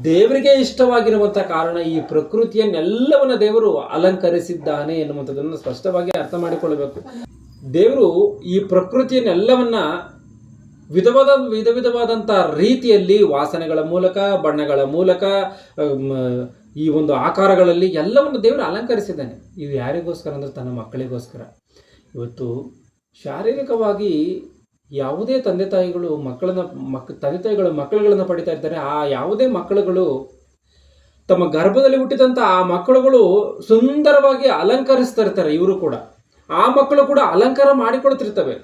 ದೇವರಿಗೆ ಇಷ್ಟವಾಗಿರುವಂಥ ಕಾರಣ ಈ ಪ್ರಕೃತಿಯನ್ನೆಲ್ಲವನ್ನ ದೇವರು ಅಲಂಕರಿಸಿದ್ದಾನೆ ಎನ್ನುವಂಥದ್ದನ್ನು ಸ್ಪಷ್ಟವಾಗಿ ಅರ್ಥ ಮಾಡಿಕೊಳ್ಳಬೇಕು. ದೇವರು ಈ ಪ್ರಕೃತಿಯನ್ನೆಲ್ಲವನ್ನ ವಿಧ ವಿಧವಾದಂಥ ರೀತಿಯಲ್ಲಿ ವಾಸನೆಗಳ ಮೂಲಕ, ಬಣ್ಣಗಳ ಮೂಲಕ, ಈ ಒಂದು ಆಕಾರಗಳಲ್ಲಿ ಎಲ್ಲವನ್ನು ದೇವರು ಅಲಂಕರಿಸಿದ್ದಾನೆ. ಇದು ಯಾರಿಗೋಸ್ಕರ ಅಂದರೆ ತನ್ನ ಮಕ್ಕಳಿಗೋಸ್ಕರ. ಇವತ್ತು ಶಾರೀರಿಕವಾಗಿ ಯಾವುದೇ ತಂದೆ ತಾಯಿಗಳು ಮಕ್ಕಳುಗಳನ್ನು ಪಡಿತಾ ಇರ್ತಾರೆ. ಆ ಯಾವುದೇ ಮಕ್ಕಳುಗಳು ತಮ್ಮ ಗರ್ಭದಲ್ಲಿ ಹುಟ್ಟಿದಂಥ ಆ ಮಕ್ಕಳುಗಳು ಸುಂದರವಾಗಿ ಅಲಂಕರಿಸ್ತಾ ಇರ್ತಾರೆ. ಇವರು ಕೂಡ, ಆ ಮಕ್ಕಳು ಕೂಡ ಅಲಂಕಾರ ಮಾಡಿಕೊಳ್ತಿರ್ತವೆ.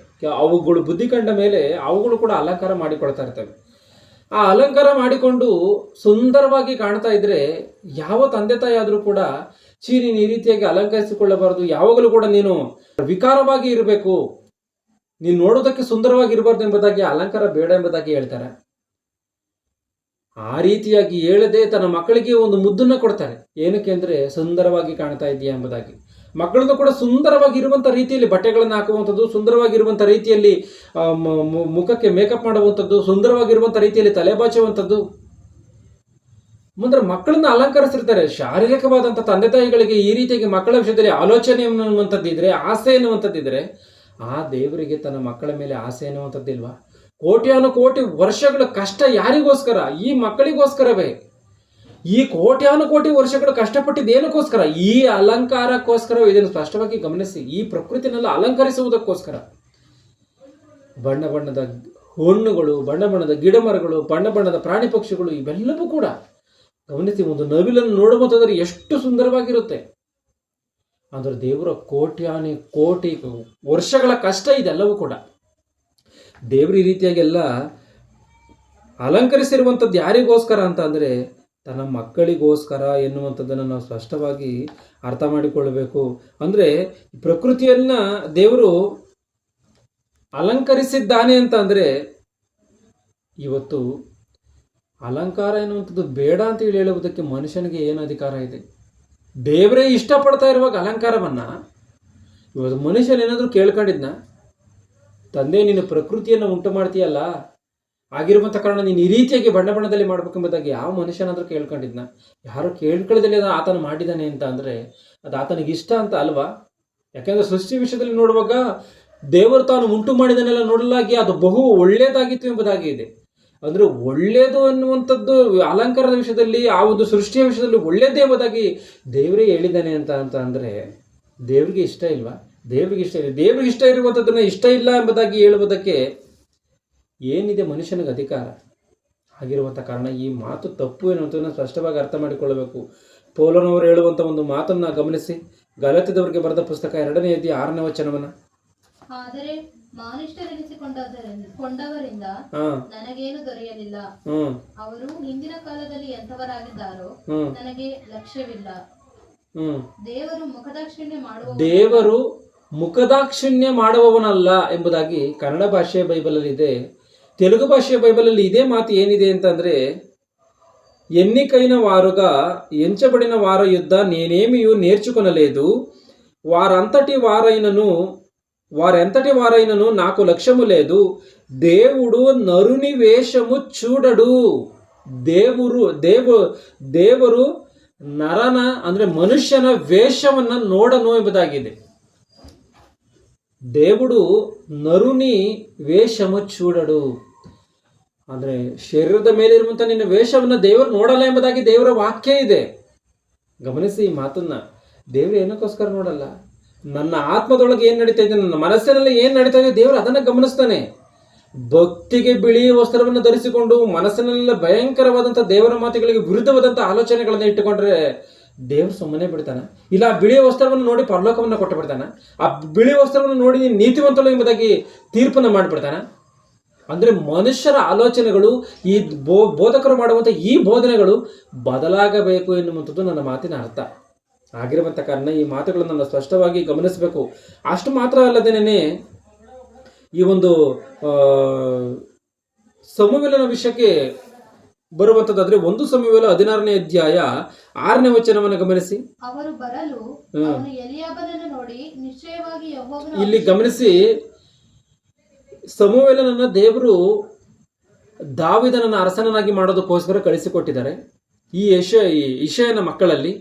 ಅವುಗಳು ಬುದ್ಧಿ ಕಂಡ ಮೇಲೆ ಅವುಗಳು ಕೂಡ ಅಲಂಕಾರ ಮಾಡಿಕೊಳ್ತಾ ಇರ್ತವೆ. ಆ ಅಲಂಕಾರ ಮಾಡಿಕೊಂಡು ಸುಂದರವಾಗಿ ಕಾಣ್ತಾ ಇದ್ರೆ ಯಾವ ತಂದೆ ತಾಯಿ ಆದರೂ ಕೂಡ ನೀನು ಈ ರೀತಿಯಾಗಿ ಅಲಂಕರಿಸಿಕೊಳ್ಳಬಾರದು, ಯಾವಾಗಲೂ ಕೂಡ ನೀನು ವಿಕಾರವಾಗಿ ಇರಬೇಕು, ನೀನು ನೋಡೋದಕ್ಕೆ ಸುಂದರವಾಗಿರಬಾರ್ದು ಎಂಬುದಾಗಿ ಅಲಂಕಾರ ಬೇಡ ಎಂಬುದಾಗಿ ಹೇಳ್ತಾರೆ. ಆ ರೀತಿಯಾಗಿ ಹೇಳದೆ ತನ್ನ ಮಕ್ಕಳಿಗೆ ಒಂದು ಮುದ್ದನ್ನ ಕೊಡ್ತಾರೆ. ಏನಕ್ಕೆ ಅಂದ್ರೆ ಸುಂದರವಾಗಿ ಕಾಣ್ತಾ ಇದೆಯಾ ಎಂಬುದಾಗಿ. ಮಕ್ಕಳನ್ನು ಕೂಡ ಸುಂದರವಾಗಿ ಇರುವಂತ ರೀತಿಯಲ್ಲಿ ಬಟ್ಟೆಗಳನ್ನು ಹಾಕುವಂಥದ್ದು, ಸುಂದರವಾಗಿರುವಂತ ರೀತಿಯಲ್ಲಿ ಮುಖಕ್ಕೆ ಮೇಕಪ್ ಮಾಡುವಂಥದ್ದು, ಸುಂದರವಾಗಿರುವಂತ ರೀತಿಯಲ್ಲಿ ತಲೆ ಬಾಚುವಂಥದ್ದು. ಮುಂದೆ ಮಕ್ಕಳನ್ನ ಅಲಂಕರಿಸಿರ್ತಾರೆ. ಶಾರೀರಿಕವಾದಂಥ ತಂದೆ ತಾಯಿಗಳಿಗೆ ಈ ರೀತಿಯಾಗಿ ಮಕ್ಕಳ ವಿಷಯದಲ್ಲಿ ಆಲೋಚನೆ ಅನ್ನುವಂಥದ್ದಿದ್ರೆ, ಆಸೆ ಎನ್ನುವಂಥದ್ದಿದ್ರೆ, ಆ ದೇವರಿಗೆ ತನ್ನ ಮಕ್ಕಳ ಮೇಲೆ ಆಸೆ ಎನ್ನುವಂಥದ್ದಿಲ್ವಾ? ಕೋಟಿ ವರ್ಷಗಳ ಕಷ್ಟ ಯಾರಿಗೋಸ್ಕರ? ಈ ಮಕ್ಕಳಿಗೋಸ್ಕರವೇ. ಈ ಕೋಟಿ ವರ್ಷಗಳು ಕಷ್ಟಪಟ್ಟಿದ್ದು ಏನಕ್ಕೋಸ್ಕರ? ಈ ಅಲಂಕಾರಕ್ಕೋಸ್ಕರ. ಇದನ್ನು ಸ್ಪಷ್ಟವಾಗಿ ಗಮನಿಸಿ. ಈ ಪ್ರಕೃತಿನೆಲ್ಲ ಅಲಂಕರಿಸುವುದಕ್ಕೋಸ್ಕರ. ಬಣ್ಣ ಬಣ್ಣದ ಹಣ್ಣುಗಳು, ಬಣ್ಣ ಬಣ್ಣದ ಗಿಡ ಮರಗಳು, ಬಣ್ಣ ಬಣ್ಣದ ಪ್ರಾಣಿ ಪಕ್ಷಿಗಳು, ಇವೆಲ್ಲವೂ ಕೂಡ ಗಮನಿಸಿ. ಒಂದು ನವಿಲನ್ನು ನೋಡುವಂಥದ್ರೆ ಎಷ್ಟು ಸುಂದರವಾಗಿರುತ್ತೆ. ಅಂದ್ರೆ ದೇವರ ಕೋಟಿ ವರ್ಷಗಳ ಕಷ್ಟ ಇದೆಲ್ಲವೂ ಕೂಡ. ದೇವರು ಈ ರೀತಿಯಾಗೆಲ್ಲ ಅಲಂಕರಿಸಿರುವಂಥದ್ದು ಯಾರಿಗೋಸ್ಕರ ಅಂತ ಅಂದರೆ ತನ್ನ ಮಕ್ಕಳಿಗೋಸ್ಕರ ಎನ್ನುವಂಥದ್ದನ್ನು ನಾವು ಸ್ಪಷ್ಟವಾಗಿ ಅರ್ಥ ಮಾಡಿಕೊಳ್ಳಬೇಕು. ಅಂದರೆ ಪ್ರಕೃತಿಯನ್ನ ದೇವರು ಅಲಂಕರಿಸಿದ್ದಾನೆ ಅಂತ ಅಂದರೆ, ಇವತ್ತು ಅಲಂಕಾರ ಎನ್ನುವಂಥದ್ದು ಬೇಡ ಅಂತ ಹೇಳುವುದಕ್ಕೆ ಮನುಷ್ಯನಿಗೆ ಏನು ಅಧಿಕಾರ ಇದೆ? ದೇವರೇ ಇಷ್ಟಪಡ್ತಾ ಇರುವಾಗ ಅಲಂಕಾರವನ್ನ ಇವತ್ತು ಮನುಷ್ಯನೇನಾದರೂ ಕೇಳ್ಕೊಂಡಿದ್ನ? ತಂದೆ, ನೀನು ಪ್ರಕೃತಿಯನ್ನು ಉಂಟು ಮಾಡ್ತೀಯಲ್ಲ, ಆಗಿರುವಂಥ ಕಾರಣ ನೀನು ಈ ರೀತಿಯಾಗಿ ಬಣ್ಣ ಬಣ್ಣದಲ್ಲಿ ಮಾಡ್ಬೇಕೆಂಬುದಾಗಿ ಯಾವ ಮನುಷ್ಯನಾದರೂ ಕೇಳ್ಕೊಂಡಿದ್ನ? ಯಾರು ಕೇಳ್ಕೊಳ್ಳೋದಿಲ್ಲ ಆತನ ಮಾಡಿದ್ದಾನೆ ಅಂತ ಅಂದರೆ ಅದು ಆತನಿಗೆ ಇಷ್ಟ ಅಂತ ಅಲ್ವಾ? ಯಾಕೆಂದ್ರೆ ಸೃಷ್ಟಿ ವಿಷಯದಲ್ಲಿ ನೋಡುವಾಗ ದೇವರು ತಾನು ಉಂಟು ಮಾಡಿದನೆಲ್ಲ ನೋಡಲಾಗಿ ಅದು ಬಹು ಒಳ್ಳೆಯದಾಗಿತ್ತು ಎಂಬುದಾಗಿ ಇದೆ. ಅಂದ್ರೆ ಒಳ್ಳೆಯದು ಅನ್ನುವಂಥದ್ದು ಅಲಂಕಾರದ ವಿಷಯದಲ್ಲಿ, ಆ ಒಂದು ಸೃಷ್ಟಿಯ ವಿಷಯದಲ್ಲಿ ಒಳ್ಳೆಯದೇ ಎಂಬುದಾಗಿ ದೇವರೇ ಹೇಳಿದ್ದಾನೆ ಅಂತ ಅಂದರೆ ದೇವರಿಗೆ ಇಷ್ಟ ಇಲ್ವಾ? ದೇವರಿಗೆ ಇಷ್ಟ ಇಲ್ಲ. ದೇವರಿಗೆ ಇಷ್ಟ ಇರುವಂಥದ್ದನ್ನ ಇಷ್ಟ ಇಲ್ಲ ಎಂಬುದಾಗಿ ಹೇಳುವುದಕ್ಕೆ ಏನಿದೆ ಮನುಷ್ಯನಿಗೆ ಅಧಿಕಾರ? ಆಗಿರುವಂಥ ಕಾರಣ ಈ ಮಾತು ತಪ್ಪು ಎನ್ನುವಂಥದ್ದನ್ನು ಸ್ಪಷ್ಟವಾಗಿ ಅರ್ಥ ಮಾಡಿಕೊಳ್ಳಬೇಕು. ಪೌಲನವರು ಹೇಳುವಂಥ ಒಂದು ಮಾತನ್ನ ಗಮನಿಸಿ. ಗಲಾತ್ಯದವರಿಗೆ ಬರೆದ ಪುಸ್ತಕ 2ನೇ ಅಧ್ಯಾಯ 6ನೇ ವಚನವನ್ನ.
ಆದರೆ ಮಾನಿಷ್ಠರೆನಿಸಿಕೊಂಡವರಿಂದ ನನಗೇನು ದೊರೆಯಲಿಲ್ಲ. ಅವರು ಹಿಂದಿನ ಕಾಲದಲ್ಲಿ ಎಂಥವರಾಗಿದ್ದಾರೋ ನನಗೆ ಲಕ್ಷ್ಯವಿಲ್ಲ. ದೇವರು ಮುಖದಾಕ್ಷಿಣ್ಯ ಮಾಡುವವನಲ್ಲ ಎಂಬುದಾಗಿ ಕನ್ನಡ ಭಾಷೆಯ ಬೈಬಲಲ್ಲಿ ಇದೆ. తెలుగు భాష బైబిల్లో ఇదే మాత ఏనిది అంటే ఎన్నికైన వారుగా ఎంచబడిన వారి యుద్ధ నేనేమియు నేర్చుకొనలేదు, వారెంతటి వారైనను నాకు లక్ష్యము లేదు. దేవుడు నరుని వేషము చూడడు. ದೇವರು ನರನ ಅಂದ್ರೆ ಮನುಷ್ಯನ ವೇಷವನ್ನ ನೋಡನು ಎಂಬುದಾಗಿದೆ. దేవుడు ನರುನಿ ವೇಷము చూడడు ಅಂದ್ರೆ ಶರೀರದ ಮೇಲೆ ಇರುವಂತ ನಿನ್ನ ವೇಷವನ್ನ ದೇವರು ನೋಡಲ್ಲ ಎಂಬುದಾಗಿ ದೇವರ ವಾಕ್ಯ ಇದೆ. ಗಮನಿಸಿ ಈ ಮಾತನ್ನ. ದೇವರು ಏನಕ್ಕೋಸ್ಕರ ನೋಡಲ್ಲ? ನನ್ನ ಆತ್ಮದೊಳಗೆ ಏನ್ ನಡೀತಾ ಇದೆ, ನನ್ನ ಮನಸ್ಸಿನಲ್ಲಿ ಏನ್ ನಡೀತಾ ಇದೆ, ದೇವರು ಅದನ್ನ ಗಮನಿಸ್ತಾನೆ. ಭಕ್ತಿಗೆ ಬಿಳಿ ವಸ್ತ್ರವನ್ನು ಧರಿಸಿಕೊಂಡು ಮನಸ್ಸಿನಲ್ಲ ಭಯಂಕರವಾದಂತಹ ದೇವರ ಮಾತುಗಳಿಗೆ ವಿರುದ್ಧವಾದಂತಹ ಆಲೋಚನೆಗಳನ್ನ ಇಟ್ಟುಕೊಂಡ್ರೆ ದೇವರು ಸುಮ್ಮನೆ ಬಿಡ್ತಾನ? ಇಲ್ಲ ಬಿಳಿ ವಸ್ತ್ರವನ್ನು ನೋಡಿ ಪರಲೋಕವನ್ನ ಕೊಟ್ಟು ಬಿಡ್ತಾನ? ಆ ಬಿಳಿ ವಸ್ತ್ರವನ್ನು ನೋಡಿ ನೀನು ನೀತಿವಂತಳು ಎಂಬುದಾಗಿ ತೀರ್ಪನ್ನು ಮಾಡಿಬಿಡ್ತಾನ? ಅಂದ್ರೆ ಮನುಷ್ಯರ ಆಲೋಚನೆಗಳು, ಈ ಬೋಧಕರು ಮಾಡುವಂಥ ಈ ಬೋಧನೆಗಳು ಬದಲಾಗಬೇಕು ಎನ್ನುವಂಥದ್ದು ನನ್ನ ಮಾತಿನ ಅರ್ಥ ಆಗಿರುವಂಥ ಕಾರಣ ಈ ಮಾತುಗಳನ್ನು ನಾನು ಸ್ಪಷ್ಟವಾಗಿ ಗಮನಿಸಬೇಕು. ಅಷ್ಟು ಮಾತ್ರ ಅಲ್ಲದೇನೆ ಈ ಒಂದು ಸಮುವೇಲನ ವಿಷಯಕ್ಕೆ ಬರುವಂತದ್ದಾದ್ರೆ 1 ಸಮುವೇಲ 16ನೇ ಅಧ್ಯಾಯ 6ನೇ ವಚನವನ್ನು ಗಮನಿಸಿ. ಅವರು ಬರಲು ಎಲಿಯಾಬನನ್ನು ನೋಡಿ ನಿಶ್ಚಯವಾಗಿ ಯೆಹೋವನು. ಇಲ್ಲಿ
ಗಮನಿಸಿ, ಸಮುವೇಲನನ್ನ ದೇವರು ದಾವೀದನನ್ನ ಅರಸನನ್ನಾಗಿ ಮಾಡೋದಕ್ಕೋಸ್ಕರ ಕಳಿಸಿಕೊಟ್ಟಿದ್ದಾರೆ ಈ ಇಷಯನ ಮಕ್ಕಳಲ್ಲಿ.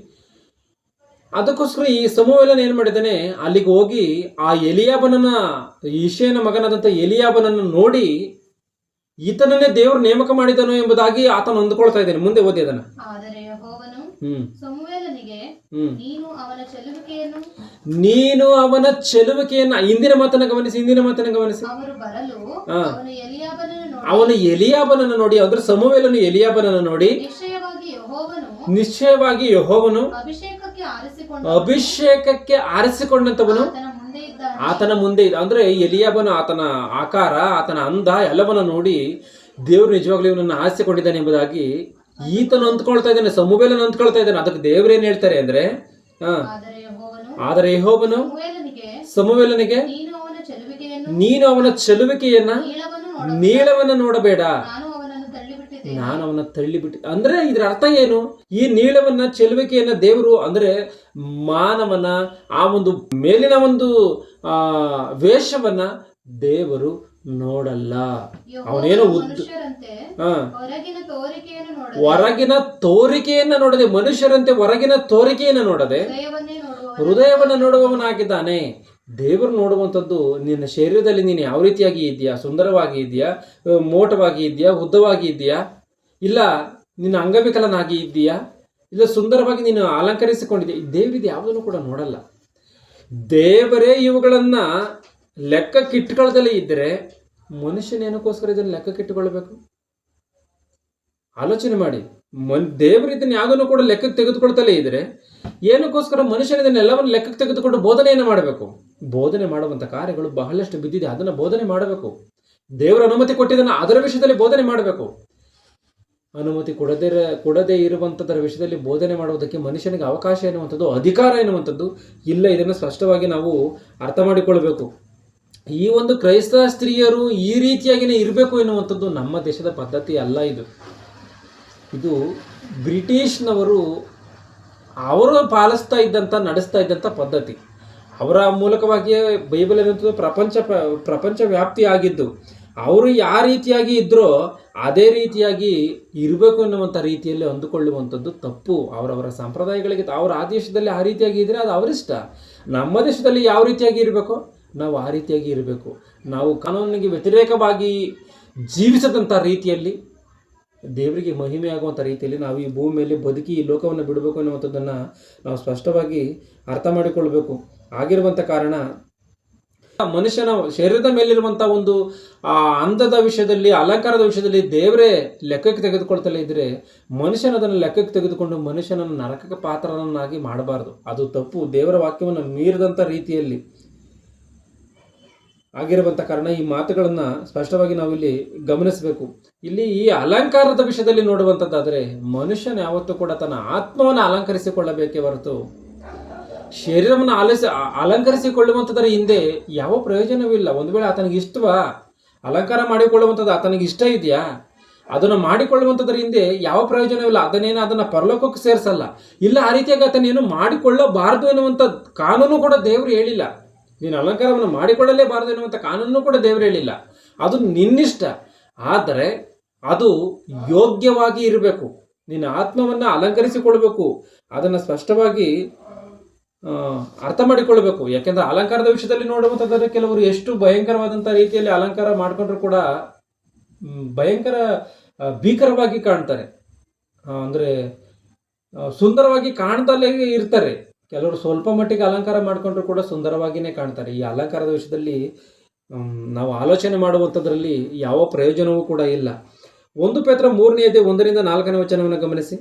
ಅದಕ್ಕೋಸ್ಕರ ಈ ಸಮುವೇಲನ ಏನ್ ಮಾಡಿದ್ದಾನೆ, ಅಲ್ಲಿಗೆ ಹೋಗಿ ಆ ಎಲಿಯಾಬನನ್ನ, ಇಷಯನ ಮಗನಾದಂಥ ಎಲಿಯಾಬನನ್ನು ನೋಡಿ ಈತನನ್ನೇ ದೇವರು ನೇಮಕ ಮಾಡಿದನು ಎಂಬುದಾಗಿ ಆತನ ಹೊಂದ್ಕೊಳ್ತಾ ಇದ್ದಾನೆ. ಮುಂದೆ ಓದಿ ಅದನ್ನ.
ಆದರೆ ಯೆಹೋವನು ಸಮುವೇಲನಿಗೆ ನೀನು ಅವನ ಚೆಲುವಿಕೆಯನ್ನ ಹಿಂದಿನ ಮಾತನ್ನ ಗಮನಿಸಿ. ಅವರು ಬರಲು
ಅವನು ಎಲಿಯಾಬನನ್ನು ನೋಡಿ, ಅಂದ್ರೆ ಸಮುವೇಲನು ಎಲಿಯಾಬನನ್ನು ನೋಡಿ ನಿಶ್ಚಯವಾಗಿ ಯೆಹೋವನು ಅಭಿಷೇಕಕ್ಕೆ ಆರಿಸಿಕೊಂಡಂತವನು ಆತನ ಮುಂದೆ ಇದ್ದ. ಅಂದ್ರೆ ಎಲಿಯಾಬನು ಆತನ ಆಕಾರ, ಆತನ ಅಂದ ಎಲ್ಲವನ್ನ ನೋಡಿ ದೇವರು ನಿಜವಾಗ್ಲೂ ಇವನನ್ನು ಆರಿಸಿಕೊಂಡಿದ್ದಾನೆ ಎಂಬುದಾಗಿ ಈತನು ಅಂದ್ಕೊಳ್ತಾ ಇದ್ದಾನೆ, ಸಮುವೇಲನು ಅಂದ್ಕೊಳ್ತಾ ಇದ್ದಾನೆ. ಅದಕ್ಕೆ ದೇವರೇನ್ ಹೇಳ್ತಾರೆ ಅಂದ್ರೆ, ಆದರೆ ಯೆಹೋವನು ಸಮುವೇಲನಿಗೆ
ನೀನು ಅವನ ಚೆಲುವಿಕೆಯನ್ನ ನೀಳವನ್ನ ನೋಡಬೇಡ, ನಾನು ಅವನ ತಳ್ಳಿಬಿಟ್ಟು. ಅಂದ್ರೆ ಇದ್ರ ಅರ್ಥ ಏನು? ಈ ನೀಳವನ್ನ ಚೆಲುವಿಕೆಯನ್ನ ದೇವರು ಅಂದ್ರೆ ಮಾನವನ ಆ ಒಂದು ಮೇಲಿನ ಒಂದು ವೇಷವನ್ನ ದೇವರು ನೋಡಲ್ಲ. ಅವನೇನು ಹೊರಗಿನ ತೋರಿಕೆಯನ್ನ ನೋಡದೆ, ಮನುಷ್ಯರಂತೆ ಹೊರಗಿನ ತೋರಿಕೆಯನ್ನ ನೋಡದೆ ಹೃದಯವನ್ನ ನೋಡುವವನಾಗಿದ್ದಾನೆ. ದೇವರು ನೋಡುವಂಥದ್ದು ನಿನ್ನ ಶರೀರದಲ್ಲಿ ನೀನು ಯಾವ ರೀತಿಯಾಗಿ ಇದೆಯಾ, ಸುಂದರವಾಗಿ ಇದೆಯಾ, ಮೋಟವಾಗಿ ಇದೆಯಾ, ಉದ್ದವಾಗಿ ಇದೆಯಾ, ಇಲ್ಲ ನಿನ್ನ ಅಂಗವಿಕಲನಾಗಿ ಇದೆಯಾ, ಇಲ್ಲ ಸುಂದರವಾಗಿ ನೀನು ಅಲಂಕರಿಸಿಕೊಂಡಿದೆಯಾ, ದೇವರಿದು ಯಾವುದನ್ನು ಕೂಡ ನೋಡಲ್ಲ. ದೇವರೇ ಇವುಗಳನ್ನ ಲೆಕ್ಕಕ್ಕಿಟ್ಟುಕೊಳ್ಳದಲ್ಲೇ ಇದ್ದರೆ ಮನುಷ್ಯನೇನಕ್ಕೋಸ್ಕರ ಇದನ್ನು ಲೆಕ್ಕಕ್ಕಿಟ್ಟುಕೊಳ್ಬೇಕು? ಆಲೋಚನೆ ಮಾಡಿ. ದೇವರು ಇದನ್ನ ಯಾವುದನ್ನು ಕೂಡ ಲೆಕ್ಕಕ್ಕೆ ತೆಗೆದುಕೊಳ್ತಲೇ ಇದ್ರೆ ಏನಕ್ಕೋಸ್ಕರ ಮನುಷ್ಯನ ಇದನ್ನೆಲ್ಲವನ್ನು ಲೆಕ್ಕಕ್ಕೆ ತೆಗೆದುಕೊಂಡು ಬೋಧನೆಯನ್ನು ಮಾಡಬೇಕು? ಬೋಧನೆ ಮಾಡುವಂತ ಕಾರ್ಯಗಳು ಬಹಳಷ್ಟು ಬಿದ್ದಿದೆ, ಅದನ್ನ ಬೋಧನೆ ಮಾಡಬೇಕು. ದೇವರ ಅನುಮತಿ ಕೊಟ್ಟಿದ್ದನ್ನ ಅದರ ವಿಷಯದಲ್ಲಿ ಬೋಧನೆ ಮಾಡಬೇಕು. ಅನುಮತಿ ಕೊಡದೇ ಇರುವಂತದರ ವಿಷಯದಲ್ಲಿ ಬೋಧನೆ ಮಾಡುವುದಕ್ಕೆ ಮನುಷ್ಯನಿಗೆ ಅವಕಾಶ ಎನ್ನುವಂಥದ್ದು, ಅಧಿಕಾರ ಎನ್ನುವಂಥದ್ದು ಇಲ್ಲ. ಇದನ್ನು ಸ್ಪಷ್ಟವಾಗಿ ನಾವು ಅರ್ಥ ಮಾಡಿಕೊಳ್ಬೇಕು. ಈ ಒಂದು ಕ್ರೈಸ್ತ ಸ್ತ್ರೀಯರು ಈ ರೀತಿಯಾಗಿಯೇ ಇರಬೇಕು ಎನ್ನುವಂಥದ್ದು ನಮ್ಮ ದೇಶದ ಪದ್ಧತಿ ಅಲ್ಲ. ಇದು ಬ್ರಿಟಿಷ್ನವರು ಅವರು ಪಾಲಿಸ್ತಾ ಇದ್ದಂಥ, ನಡೆಸ್ತಾ ಇದ್ದಂಥ ಪದ್ಧತಿ. ಅವರ ಮೂಲಕವಾಗಿಯೇ ಬೈಬಲ್ ಎನ್ನುವಂಥದ್ದು ಪ್ರಪಂಚ ವ್ಯಾಪ್ತಿ ಆಗಿದ್ದು. ಅವರು ಯಾವ ರೀತಿಯಾಗಿ ಇದ್ರೋ ಅದೇ ರೀತಿಯಾಗಿ ಇರಬೇಕು ಎನ್ನುವಂಥ ರೀತಿಯಲ್ಲಿ ಅಂದುಕೊಳ್ಳುವಂಥದ್ದು ತಪ್ಪು. ಅವರವರ ಸಂಪ್ರದಾಯಗಳಿಗೆ ಅವರ ಆ ದೇಶದಲ್ಲಿ ಆ ರೀತಿಯಾಗಿ ಇದ್ರೆ ಅದು ಅವರಿಷ್ಟ. ನಮ್ಮ ದೇಶದಲ್ಲಿ ಯಾವ ರೀತಿಯಾಗಿ ಇರಬೇಕು ನಾವು ಆ ರೀತಿಯಾಗಿ ಇರಬೇಕು. ನಾವು ಕಾನೂನಿಗೆ ವ್ಯತಿರೇಕವಾಗಿ ಜೀವಿಸದಂಥ ರೀತಿಯಲ್ಲಿ, ದೇವರಿಗೆ ಮಹಿಮೆ ಆಗುವಂಥ ರೀತಿಯಲ್ಲಿ ನಾವು ಈ ಭೂಮಿ ಮೇಲೆ ಬದುಕಿ ಈ ಲೋಕವನ್ನು ಬಿಡಬೇಕು ಅನ್ನುವಂಥದ್ದನ್ನು ನಾವು ಸ್ಪಷ್ಟವಾಗಿ ಅರ್ಥ ಮಾಡಿಕೊಳ್ಬೇಕು. ಆಗಿರುವಂಥ ಕಾರಣ ಮನುಷ್ಯನ ಶರೀರದ ಮೇಲಿರುವಂಥ ಒಂದು ಅಂದದ ವಿಷಯದಲ್ಲಿ, ಅಲಂಕಾರದ ವಿಷಯದಲ್ಲಿ ದೇವರೇ ಲೆಕ್ಕಕ್ಕೆ ತೆಗೆದುಕೊಳ್ತಲೇ ಇದ್ರೆ ಮನುಷ್ಯನದನ್ನು ಲೆಕ್ಕಕ್ಕೆ ತೆಗೆದುಕೊಂಡು ಮನುಷ್ಯನನ್ನು ನರಕಕ್ಕೆ ಪಾತ್ರನನ್ನಾಗಿ ಮಾಡಬಾರ್ದು. ಅದು ತಪ್ಪು. ದೇವರ ವಾಕ್ಯವನ್ನು ಮೀರಿದಂಥ ರೀತಿಯಲ್ಲಿ ಆಗಿರುವಂಥ ಕಾರಣ ಈ ಮಾತುಗಳನ್ನು ಸ್ಪಷ್ಟವಾಗಿ ನಾವಿಲ್ಲಿ ಗಮನಿಸಬೇಕು. ಇಲ್ಲಿ ಈ ಅಲಂಕಾರದ ವಿಷಯದಲ್ಲಿ ನೋಡುವಂಥದ್ದಾದರೆ ಮನುಷ್ಯನ ಯಾವತ್ತೂ ಕೂಡ ತನ್ನ ಆತ್ಮವನ್ನು ಅಲಂಕರಿಸಿಕೊಳ್ಳಬೇಕೇ ಹೊರತು ಶರೀರವನ್ನು ಅಲಂಕರಿಸಿಕೊಳ್ಳುವಂಥದ್ದರ ಹಿಂದೆ ಯಾವ ಪ್ರಯೋಜನವಿಲ್ಲ. ಒಂದು ವೇಳೆ ಆತನಿಗೆ ಇಷ್ಟವಾ ಅಲಂಕಾರ ಮಾಡಿಕೊಳ್ಳುವಂಥದ್ದು, ಆತನಿಗೆ ಇಷ್ಟ ಇದೆಯಾ, ಅದನ್ನು ಮಾಡಿಕೊಳ್ಳುವಂಥದ್ರ ಹಿಂದೆ ಯಾವ ಪ್ರಯೋಜನವಿಲ್ಲ. ಅದನ್ನ ಪರಲೋಕಕ್ಕೆ ಸೇರಿಸಲ್ಲ. ಇಲ್ಲ ಆ ರೀತಿಯಾಗಿ ಆತನೇನು ಮಾಡಿಕೊಳ್ಳಬಾರದು ಎನ್ನುವಂಥ ಕಾನೂನು ಕೂಡ ದೇವರು ಹೇಳಿಲ್ಲ. ನೀನು ಅಲಂಕಾರವನ್ನು ಮಾಡಿಕೊಳ್ಳಲೇಬಾರದು ಎನ್ನುವಂಥ ಕಾನೂನು ಕೂಡ ದೇವರು ಹೇಳಿಲ್ಲ. ಅದು ನಿನ್ನಿಷ್ಟ. ಆದರೆ ಅದು ಯೋಗ್ಯವಾಗಿ ಇರಬೇಕು. ನಿನ್ನ ಆತ್ಮವನ್ನು ಅಲಂಕರಿಸಿಕೊಳ್ಬೇಕು. ಅದನ್ನು ಸ್ಪಷ್ಟವಾಗಿ ಅರ್ಥ ಮಾಡಿಕೊಳ್ಬೇಕು. ಯಾಕೆಂದ್ರೆ ಅಲಂಕಾರದ ವಿಷಯದಲ್ಲಿ ನೋಡುವಂಥದ್ದು ಕೆಲವರು ಎಷ್ಟು ಭಯಂಕರವಾದಂಥ ರೀತಿಯಲ್ಲಿ ಅಲಂಕಾರ ಮಾಡ್ಕೊಂಡ್ರು ಕೂಡ ಭಯಂಕರ ಭೀಕರವಾಗಿ ಕಾಣ್ತಾರೆ. ಅಂದರೆ ಸುಂದರವಾಗಿ ಕಾಣ್ದಲ್ಲೇ ಇರ್ತಾರೆ. ಕೆಲವರು ಸ್ವಲ್ಪ ಮಟ್ಟಿಗೆ ಅಲಂಕಾರ ಮಾಡಿಕೊಂಡ್ರು ಕೂಡ ಸುಂದರವಾಗಿಯೇ ಕಾಣ್ತಾರೆ. ಈ ಅಲಂಕಾರದ ವಿಷಯದಲ್ಲಿ ನಾವು ಆಲೋಚನೆ ಮಾಡುವಂಥದ್ರಲ್ಲಿ ಯಾವ ಪ್ರಯೋಜನವೂ ಕೂಡ ಇಲ್ಲ. 1 ಪೇತ್ರ 3:1-4 ಗಮನಿಸಿ.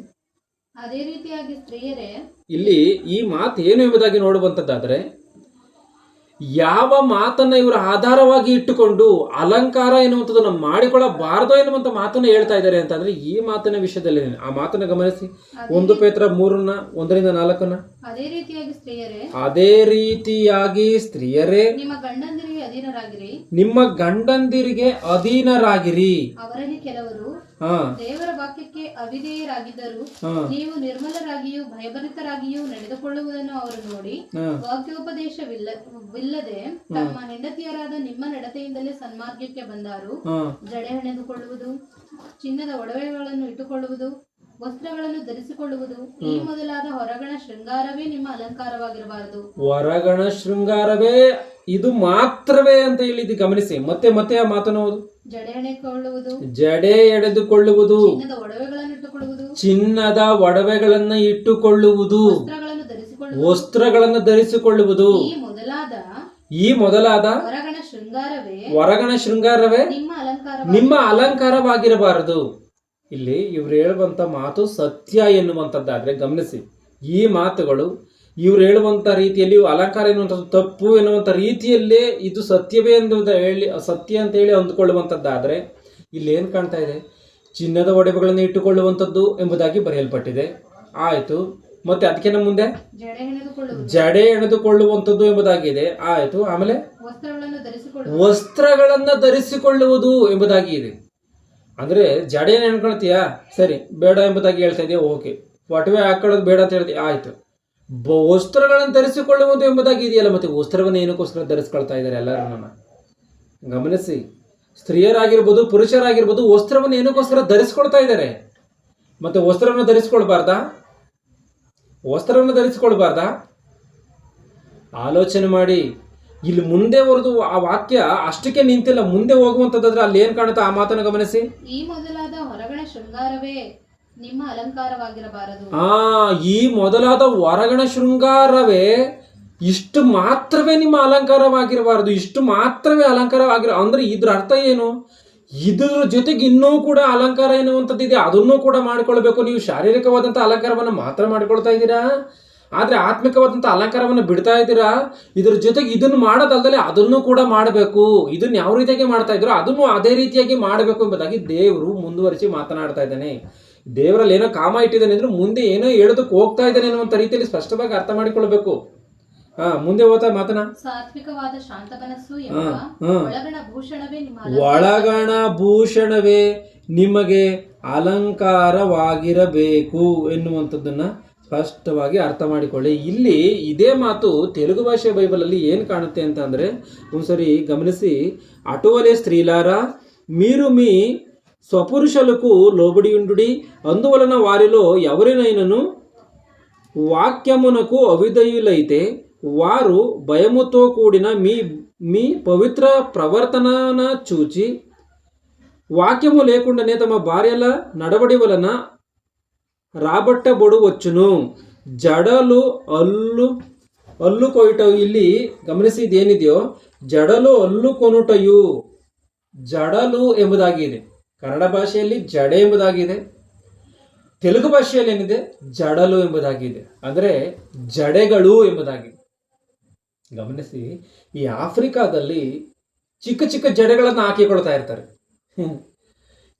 ಅದೇ ರೀತಿಯಾಗಿ ಸ್ತ್ರೀಯರೇ,
ಇಲ್ಲಿ ಈ ಮಾತು ಏನು ಎಂಬುದಾಗಿ ನೋಡುವಂಥದ್ದಾದರೆ, ಯಾವ ಮಾತನ್ನ ಇವರು ಆಧಾರವಾಗಿ ಇಟ್ಟುಕೊಂಡು ಅಲಂಕಾರ ಎನ್ನುವಂಥದ್ದನ್ನು ಮಾಡಿಕೊಳ್ಳಬಾರದು ಎನ್ನುವಂಥ ಮಾತನ್ನು ಹೇಳ್ತಾ ಇದ್ದಾರೆ ಅಂತಂದ್ರೆ ಈ ಮಾತಿನ ವಿಷಯದಲ್ಲಿ ಆ ಮಾತನ್ನು ಗಮನಿಸಿ. 1 ಪೇತ್ರ 3:1-4.
ಅದೇ ರೀತಿಯಾಗಿ ಸ್ತ್ರೀಯರೇ,
ಅದೇ ರೀತಿಯಾಗಿ ಸ್ತ್ರೀಯರೇ,
ನಿಮ್ಮ ಗಂಡಂದಿರಿಗೆ ಅಧೀನರಾಗಿರಿ.
ನಿಮ್ಮ ಗಂಡಂದಿರಿಗೆ ಅಧೀನರಾಗಿರಿ.
ಅವರಲ್ಲಿ ಕೆಲವರು ದೇವರ ವಾಕ್ಯಕ್ಕೆ ಅವಿಧೇಯರಾಗಿದ್ದರು. ನೀವು ನಿರ್ಮಲರಾಗಿಯೂ ಭಯಭರಿತರಾಗಿಯೂ ನಡೆದುಕೊಳ್ಳುವುದನ್ನು ಅವರು ನೋಡಿ ವಾಕ್ಯೋಪದೇಶವಿಲ್ಲದೆ ತಮ್ಮ ಹೆಂಡತಿಯರಾದ ನಿಮ್ಮ ನಡತೆಯಿಂದಲೇ ಸನ್ಮಾರ್ಗಕ್ಕೆ ಬಂದಾರು. ಜಡೆ ಹೆಣೆದುಕೊಳ್ಳುವುದು, ಚಿನ್ನದ ಒಡವೆಗಳನ್ನು ಇಟ್ಟುಕೊಳ್ಳುವುದು, ವಸ್ತ್ರಗಳನ್ನು ಧರಿಸಿಕೊಳ್ಳುವುದು, ಈ ಮೊದಲಾದ ಹೊರಗಣ ಶೃಂಗಾರವೇ ನಿಮ್ಮ ಅಲಂಕಾರವಾಗಿರಬಾರದು.
ಹೊರಗಣ ಶೃಂಗಾರವೇ ಇದು ಮಾತ್ರವೇ ಅಂತ ಹೇಳಿದ್ದು ಗಮನಿಸಿ. ಮತ್ತೆ ಮತ್ತೆ ಆ ಮಾತನ್ನು
ಜಡೆ ಎಣೆಕೊಳ್ಳುವುದು,
ಜಡೆ ಎಳೆದುಕೊಳ್ಳುವುದು,
ಚಿನ್ನದ ಒಡವೆಗಳನ್ನು ಇಟ್ಟುಕೊಳ್ಳುವುದು,
ಚಿನ್ನದ ಒಡವೆಗಳನ್ನು ಇಟ್ಟುಕೊಳ್ಳುವುದು, ವಸ್ತ್ರಗಳನ್ನು ಧರಿಸಿಕೊಳ್ಳುವುದು, ಈ ಮೊದಲಾದ ಹೊರಗಣ ಶೃಂಗಾರವೇ ನಿಮ್ಮ ಅಲಂಕಾರವಾಗಿರಬಾರದು. ಇಲ್ಲಿ ಇವ್ರು ಹೇಳುವಂತ ಮಾತು ಸತ್ಯ ಎನ್ನುವಂಥದ್ದಾದ್ರೆ ಗಮನಿಸಿ. ಈ ಮಾತುಗಳು ಇವ್ರು ಹೇಳುವಂತ ರೀತಿಯಲ್ಲಿ ಅಲಂಕಾರ ಎನ್ನುವಂಥದ್ದು ತಪ್ಪು ಎನ್ನುವಂಥ ರೀತಿಯಲ್ಲೇ ಇದು ಸತ್ಯವೇ ಸತ್ಯ ಅಂತ ಹೇಳಿ ಅಂದುಕೊಳ್ಳುವಂಥದ್ದಾದ್ರೆ ಇಲ್ಲಿ ಏನು ಕಾಣ್ತಾ ಇದೆ? ಚಿನ್ನದ ಒಡವೆಗಳನ್ನು ಇಟ್ಟುಕೊಳ್ಳುವಂಥದ್ದು ಎಂಬುದಾಗಿ ಬರೆಯಲ್ಪಟ್ಟಿದೆ. ಆಯ್ತು. ಮತ್ತೆ ಅದಕ್ಕಿಂತ ಮುಂದೆ ಜಡೆ ಎಣೆದುಕೊಳ್ಳುವಂಥದ್ದು ಎಂಬುದಾಗಿದೆ. ಆಯ್ತು. ಆಮೇಲೆ
ವಸ್ತ್ರಗಳನ್ನು ಧರಿಸಿಕೊಳ್ಳುವುದು
ವಸ್ತ್ರಗಳನ್ನ ಧರಿಸಿಕೊಳ್ಳುವುದು ಎಂಬುದಾಗಿ ಇದೆ. ಅಂದ್ರೆ ಜಡೆಯನ್ನು ಅನ್ಕೊಳ್ತೀಯಾ, ಸರಿ ಬೇಡ ಎಂಬುದಾಗಿ ಹೇಳ್ತಾ ಇದೆಯಾ, ಓಕೆ. ಒಟವೆ ಹಾಕೊಳ್ಳೋದು ಬೇಡ ಅಂತ ಹೇಳ್ತೀಯ, ಆಯ್ತು. ವಸ್ತ್ರಗಳನ್ನು ಧರಿಸಿಕೊಳ್ಳುವುದು ಎಂಬುದಾಗಿ ಇದೆಯಲ್ಲ, ಮತ್ತೆ ವಸ್ತ್ರವನ್ನು ಏನಕ್ಕೋಸ್ಕರ ಧರಿಸ್ಕೊಳ್ತಾ ಇದ್ದಾರೆ ಎಲ್ಲರೂ? ಗಮನಿಸಿ, ಸ್ತ್ರೀಯರಾಗಿರ್ಬೋದು ಪುರುಷರಾಗಿರ್ಬೋದು ವಸ್ತ್ರವನ್ನು ಏನಕ್ಕೋಸ್ಕರ ಧರಿಸ್ಕೊಳ್ತಾ ಇದ್ದಾರೆ. ಮತ್ತೆ ವಸ್ತ್ರವನ್ನು ಧರಿಸಿಕೊಳ್ಬಾರ್ದಾ? ಆಲೋಚನೆ ಮಾಡಿ. ಇಲ್ಲಿ ಮುಂದೆ ಹೊರದು ಆ ವಾಕ್ಯ ಅಷ್ಟಕ್ಕೆ ನಿಂತಿಲ್ಲ, ಮುಂದೆ ಹೋಗುವಂತದ್ದಾದ್ರೆ ಅಲ್ಲಿ ಏನ್ ಕಾಣುತ್ತೆ ಆ ಮಾತನ್ನು ಗಮನಿಸಿ.
ಈ ಮೊದಲಾದ ಹೊರಗಣ ಶೃಂಗಾರವೇ ನಿಮ್ಮ ಅಲಂಕಾರವಾಗಿರಬಾರದು.
ಈ ಮೊದಲಾದ ಹೊರಗಣ ಶೃಂಗಾರವೇ ಇಷ್ಟು ಮಾತ್ರವೇ ನಿಮ್ಮ ಅಲಂಕಾರವಾಗಿರಬಾರದು, ಇಷ್ಟು ಮಾತ್ರವೇ ಅಂದ್ರೆ ಇದ್ರ ಅರ್ಥ ಏನು? ಇದ್ರ ಜೊತೆಗೆ ಇನ್ನೂ ಕೂಡ ಅಲಂಕಾರ ಎನ್ನುವಂಥದ್ದಿದೆ, ಅದನ್ನೂ ಕೂಡ ಮಾಡಿಕೊಳ್ಬೇಕು. ನೀವು ಶಾರೀರಿಕವಾದಂಥ ಅಲಂಕಾರವನ್ನು ಮಾತ್ರ ಮಾಡಿಕೊಳ್ತಾ ಇದ್ದೀರಾ, ಆದ್ರೆ ಆತ್ಮಿಕವಾದಂಥ ಅಲಂಕಾರವನ್ನು ಬಿಡ್ತಾ ಇದ್ದೀರಾ. ಇದ್ರ ಜೊತೆಗೆ ಇದನ್ನು ಮಾಡೋದಲ್ದಲೆ ಅದನ್ನು ಕೂಡ ಮಾಡಬೇಕು. ಇದನ್ನ ಯಾವ ರೀತಿಯಾಗಿ ಮಾಡ್ತಾ ಇದ್ರು ಅದನ್ನು ಅದೇ ರೀತಿಯಾಗಿ ಮಾಡಬೇಕು ಎಂಬುದಾಗಿ ದೇವರು ಮುಂದುವರಿಸಿ ಮಾತನಾಡ್ತಾ ಇದ್ದಾನೆ. ದೇವರಲ್ಲಿ ಏನೋ ಕಾಮ ಇಟ್ಟಿದ್ದಾನೆ ಅಂದ್ರೆ ಮುಂದೆ ಏನೋ ಹೇಳೋದಕ್ಕೆ ಹೋಗ್ತಾ ಇದ್ದಾನೆ ಅನ್ನುವಂಥ ರೀತಿಯಲ್ಲಿ ಸ್ಪಷ್ಟವಾಗಿ ಅರ್ಥ ಮಾಡಿಕೊಳ್ಬೇಕು. ಮುಂದೆ ಹೋಗ್ತಾ ಮಾತನ
ಸಾತ್ವಿಕವಾದ ಶಾಂತ ಮನಸ್ಸು ಒಳಗಣ ಭೂಷಣವೇ
ಒಳಗಣ ಭೂಷಣವೇ ನಿಮಗೆ ಅಲಂಕಾರವಾಗಿರಬೇಕು ಎನ್ನುವಂಥದ್ದನ್ನ ಸ್ಪಷ್ಟವಾಗಿ ಅರ್ಥ ಮಾಡಿಕೊಳ್ಳಿ. ಇಲ್ಲಿ ಇದೇ ಮಾತು ತೆಲುಗು ಭಾಷೆ ಬೈಬಲಲ್ಲಿ ಏನು ಕಾಣುತ್ತೆ ಅಂತ ಅಂದರೆ, ಒಂದ್ಸರಿ ಗಮನಿಸಿ. అటువలే స్త్రీలారా మీరు మీ స్వపురుషులకు లోబడియుండుడి, అందువలన వారిలో ఎవరినైనను వాక్యమునకు అవిధేయులైతే వారు భయముతో కూడిన మీ పవిత్ర ప్రవర్తనన చూచి వాక్యము లేకుండానే తమ భార్యల నడవడి వలన ರಾಬಟ್ಟಬಡುವಚ್ಚುನು. ಜಡಲು ಅಲ್ಲು ಕೊಯ್ಟವು. ಇಲ್ಲಿ ಗಮನಿಸಿ, ಇದೇನಿದೆಯೋ ಜಡಲು ಅಲ್ಲು ಕೊನುಟಯು. ಜಡಲು ಎಂಬುದಾಗಿದೆ, ಕನ್ನಡ ಭಾಷೆಯಲ್ಲಿ ಜಡೆ ಎಂಬುದಾಗಿದೆ, ತೆಲುಗು ಭಾಷೆಯಲ್ಲಿ ಏನಿದೆ ಜಡಲು ಎಂಬುದಾಗಿದೆ, ಅಂದರೆ ಜಡೆಗಳು ಎಂಬುದಾಗಿದೆ. ಗಮನಿಸಿ, ಈ ಆಫ್ರಿಕಾದಲ್ಲಿ ಚಿಕ್ಕ ಚಿಕ್ಕ ಜಡೆಗಳನ್ನು ಹಾಕಿಕೊಳ್ತಾ ಇರ್ತಾರೆ,